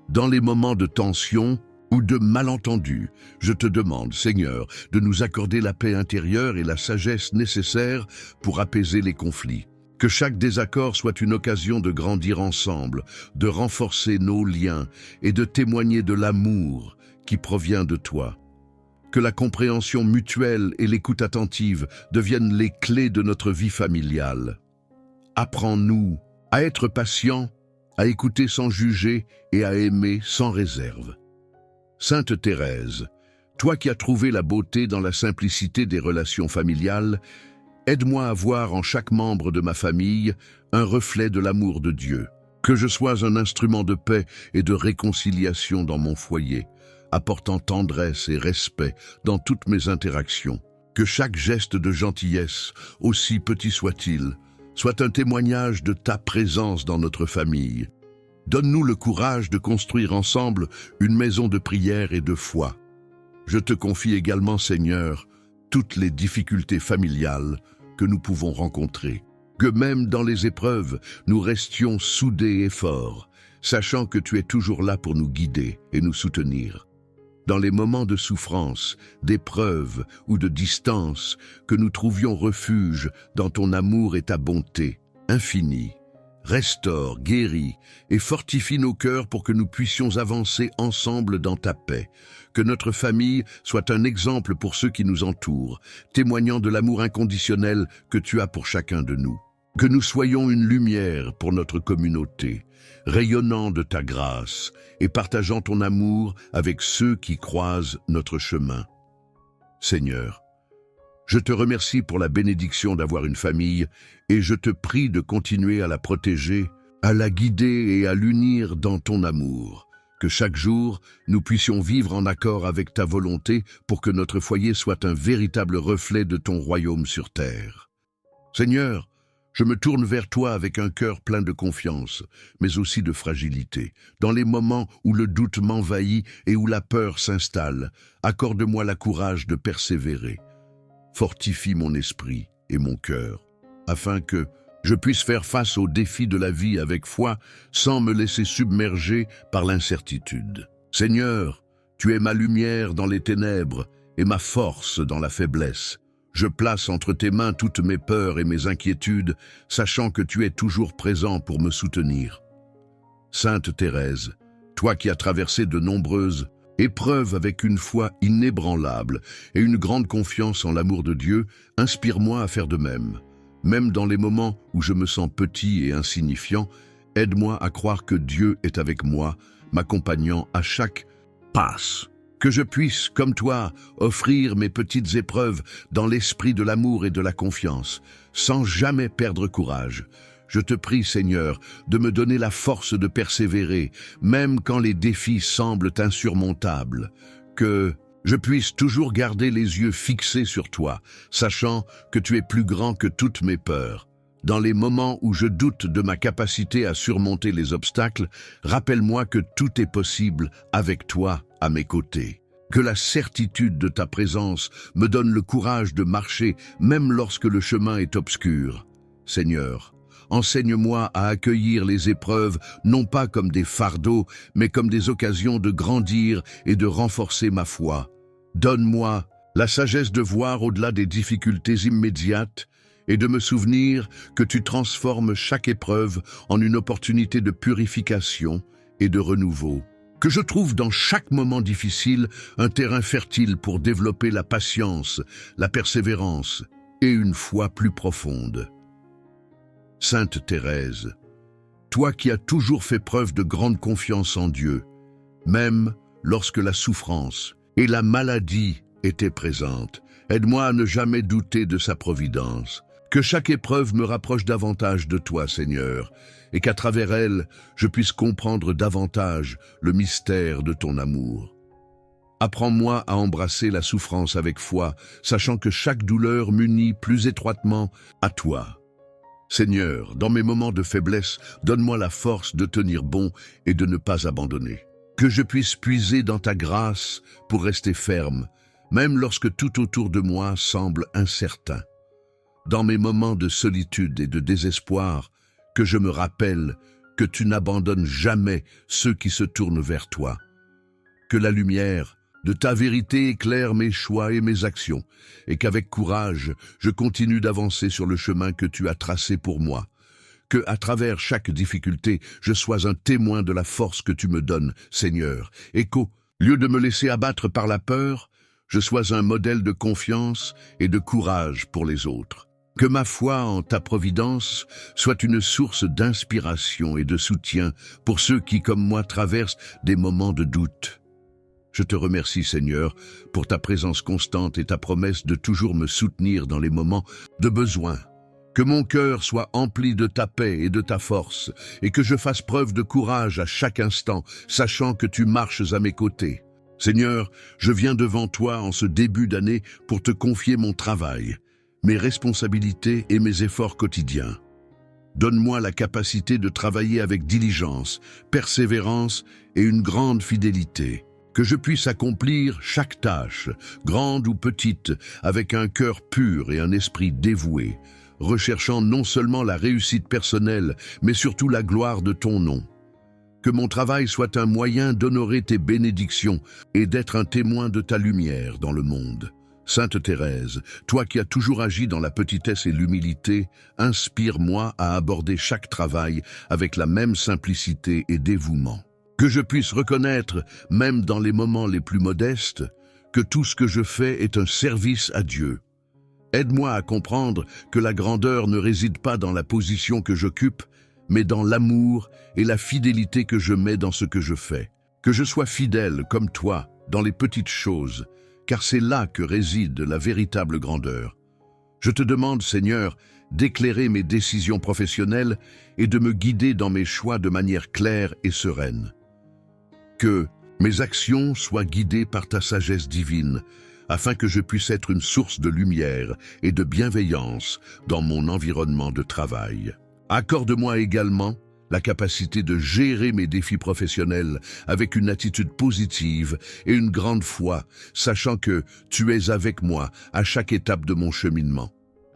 Dans les moments de tension, ou de malentendus, je te demande, Seigneur, de nous accorder la paix intérieure et la sagesse nécessaires pour apaiser les conflits. Que chaque désaccord soit une occasion de grandir ensemble, de renforcer nos liens et de témoigner de l'amour qui provient de toi. Que la compréhension mutuelle et l'écoute attentive deviennent les clés de notre vie familiale. Apprends-nous à être patients, à écouter sans juger et à aimer sans réserve. Sainte Thérèse, toi qui as trouvé la beauté dans la simplicité des relations familiales, aide-moi à voir en chaque membre de ma famille un reflet de l'amour de Dieu. Que je sois un instrument de paix et de réconciliation dans mon foyer, apportant tendresse et respect dans toutes mes interactions. Que chaque geste de gentillesse, aussi petit soit-il, soit un témoignage de ta présence dans notre famille. Donne-nous le courage de construire ensemble une maison de prière et de foi. Je te confie également, Seigneur, toutes les difficultés familiales que nous pouvons rencontrer. Que même dans les épreuves, nous restions soudés et forts, sachant que tu es toujours là pour nous guider et nous soutenir. Dans les moments de souffrance, d'épreuve ou de distance, que nous trouvions refuge dans ton amour et ta bonté infinie. Restaure, guéris et fortifie nos cœurs pour que nous puissions avancer ensemble dans ta paix. Que notre famille soit un exemple pour ceux qui nous entourent, témoignant de l'amour inconditionnel que tu as pour chacun de nous. Que nous soyons une lumière pour notre communauté, rayonnant de ta grâce et partageant ton amour avec ceux qui croisent notre chemin. Seigneur, je te remercie pour la bénédiction d'avoir une famille et je te prie de continuer à la protéger, à la guider et à l'unir dans ton amour. Que chaque jour, nous puissions vivre en accord avec ta volonté pour que notre foyer soit un véritable reflet de ton royaume sur terre. Seigneur, je me tourne vers toi avec un cœur plein de confiance, mais aussi de fragilité. Dans les moments où le doute m'envahit et où la peur s'installe, accorde-moi le courage de persévérer. Fortifie mon esprit et mon cœur, afin que je puisse faire face aux défis de la vie avec foi sans me laisser submerger par l'incertitude. Seigneur, tu es ma lumière dans les ténèbres et ma force dans la faiblesse. Je place entre tes mains toutes mes peurs et mes inquiétudes, sachant que tu es toujours présent pour me soutenir. Sainte Thérèse, toi qui as traversé de nombreuses épreuves avec une foi inébranlable et une grande confiance en l'amour de Dieu, inspire-moi à faire de même. Même dans les moments où je me sens petit et insignifiant, aide-moi à croire que Dieu est avec moi, m'accompagnant à chaque passe. Que je puisse, comme toi, offrir mes petites épreuves dans l'esprit de l'amour et de la confiance, sans jamais perdre courage. Je te prie, Seigneur, de me donner la force de persévérer, même quand les défis semblent insurmontables. Que je puisse toujours garder les yeux fixés sur toi, sachant que tu es plus grand que toutes mes peurs. Dans les moments où je doute de ma capacité à surmonter les obstacles, rappelle-moi que tout est possible avec toi à mes côtés. Que la certitude de ta présence me donne le courage de marcher même lorsque le chemin est obscur. Seigneur, enseigne-moi à accueillir les épreuves non pas comme des fardeaux, mais comme des occasions de grandir et de renforcer ma foi. Donne-moi la sagesse de voir au-delà des difficultés immédiates et de me souvenir que tu transformes chaque épreuve en une opportunité de purification et de renouveau. Que je trouve dans chaque moment difficile un terrain fertile pour développer la patience, la persévérance et une foi plus profonde. Sainte Thérèse, toi qui as toujours fait preuve de grande confiance en Dieu, même lorsque la souffrance et la maladie étaient présentes, aide-moi à ne jamais douter de sa providence. Que chaque épreuve me rapproche davantage de toi, Seigneur, et qu'à travers elle, je puisse comprendre davantage le mystère de ton amour. Apprends-moi à embrasser la souffrance avec foi, sachant que chaque douleur m'unit plus étroitement à toi. Seigneur, dans mes moments de faiblesse, donne-moi la force de tenir bon et de ne pas abandonner. Que je puisse puiser dans ta grâce pour rester ferme, même lorsque tout autour de moi semble incertain. Dans mes moments de solitude et de désespoir, que je me rappelle que tu n'abandonnes jamais ceux qui se tournent vers toi. Que la lumière de ta vérité éclaire mes choix et mes actions, et qu'avec courage, je continue d'avancer sur le chemin que tu as tracé pour moi. Que, à travers chaque difficulté, je sois un témoin de la force que tu me donnes, Seigneur, et qu'au lieu de me laisser abattre par la peur, je sois un modèle de confiance et de courage pour les autres. Que ma foi en ta providence soit une source d'inspiration et de soutien pour ceux qui, comme moi, traversent des moments de doute. Je te remercie, Seigneur, pour ta présence constante et ta promesse de toujours me soutenir dans les moments de besoin. Que mon cœur soit empli de ta paix et de ta force, et que je fasse preuve de courage à chaque instant, sachant que tu marches à mes côtés. Seigneur, je viens devant toi en ce début d'année pour te confier mon travail, mes responsabilités et mes efforts quotidiens. Donne-moi la capacité de travailler avec diligence, persévérance et une grande fidélité. Que je puisse accomplir chaque tâche, grande ou petite, avec un cœur pur et un esprit dévoué, recherchant non seulement la réussite personnelle, mais surtout la gloire de ton nom. Que mon travail soit un moyen d'honorer tes bénédictions et d'être un témoin de ta lumière dans le monde. Sainte Thérèse, toi qui as toujours agi dans la petitesse et l'humilité, inspire-moi à aborder chaque travail avec la même simplicité et dévouement. Que je puisse reconnaître, même dans les moments les plus modestes, que tout ce que je fais est un service à Dieu. Aide-moi à comprendre que la grandeur ne réside pas dans la position que j'occupe, mais dans l'amour et la fidélité que je mets dans ce que je fais. Que je sois fidèle, comme toi, dans les petites choses, car c'est là que réside la véritable grandeur. Je te demande, Seigneur, d'éclairer mes décisions professionnelles et de me guider dans mes choix de manière claire et sereine. Que mes actions soient guidées par ta sagesse divine, afin que je puisse être une source de lumière et de bienveillance dans mon environnement de travail. Accorde-moi également la capacité de gérer mes défis professionnels avec une attitude positive et une grande foi, sachant que tu es avec moi à chaque étape de mon cheminement.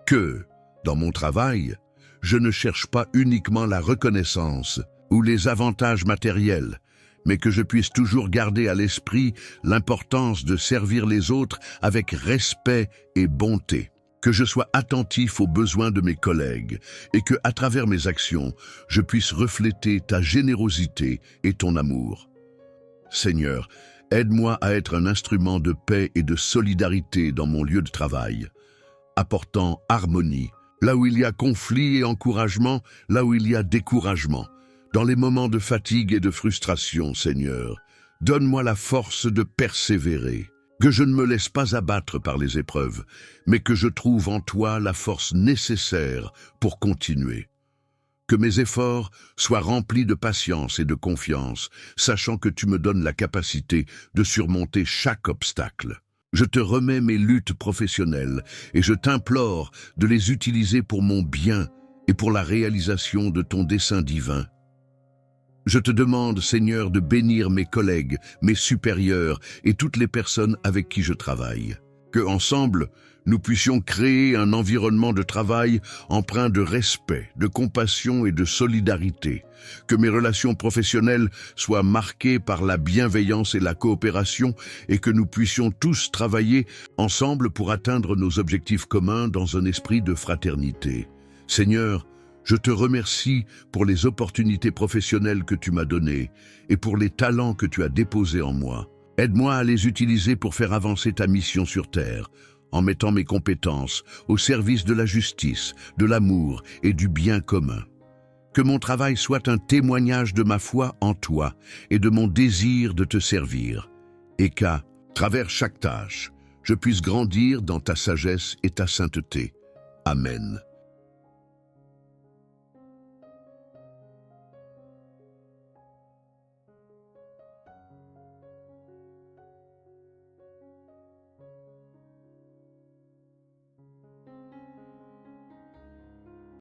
Que, dans mon travail, je ne cherche pas uniquement la reconnaissance ou les avantages matériels, mais que je puisse toujours garder à l'esprit l'importance de servir les autres avec respect et bonté. Que je sois attentif aux besoins de mes collègues et que, à travers mes actions, je puisse refléter ta générosité et ton amour. Seigneur, aide-moi à être un instrument de paix et de solidarité dans mon lieu de travail, apportant harmonie, là où il y a conflit et encouragement, là où il y a découragement. Dans les moments de fatigue et de frustration, Seigneur, donne-moi la force de persévérer, que je ne me laisse pas abattre par les épreuves, mais que je trouve en toi la force nécessaire pour continuer. Que mes efforts soient remplis de patience et de confiance, sachant que tu me donnes la capacité de surmonter chaque obstacle. Je te remets mes luttes professionnelles et je t'implore de les utiliser pour mon bien et pour la réalisation de ton dessein divin. Je te demande, Seigneur, de bénir mes collègues, mes supérieurs et toutes les personnes avec qui je travaille. Que, ensemble, nous puissions créer un environnement de travail empreint de respect, de compassion et de solidarité. Que mes relations professionnelles soient marquées par la bienveillance et la coopération et que nous puissions tous travailler ensemble pour atteindre nos objectifs communs dans un esprit de fraternité. Seigneur, je te remercie pour les opportunités professionnelles que tu m'as données et pour les talents que tu as déposés en moi. Aide-moi à les utiliser pour faire avancer ta mission sur terre, en mettant mes compétences au service de la justice, de l'amour et du bien commun. Que mon travail soit un témoignage de ma foi en toi et de mon désir de te servir, et qu'à travers chaque tâche, je puisse grandir dans ta sagesse et ta sainteté. Amen.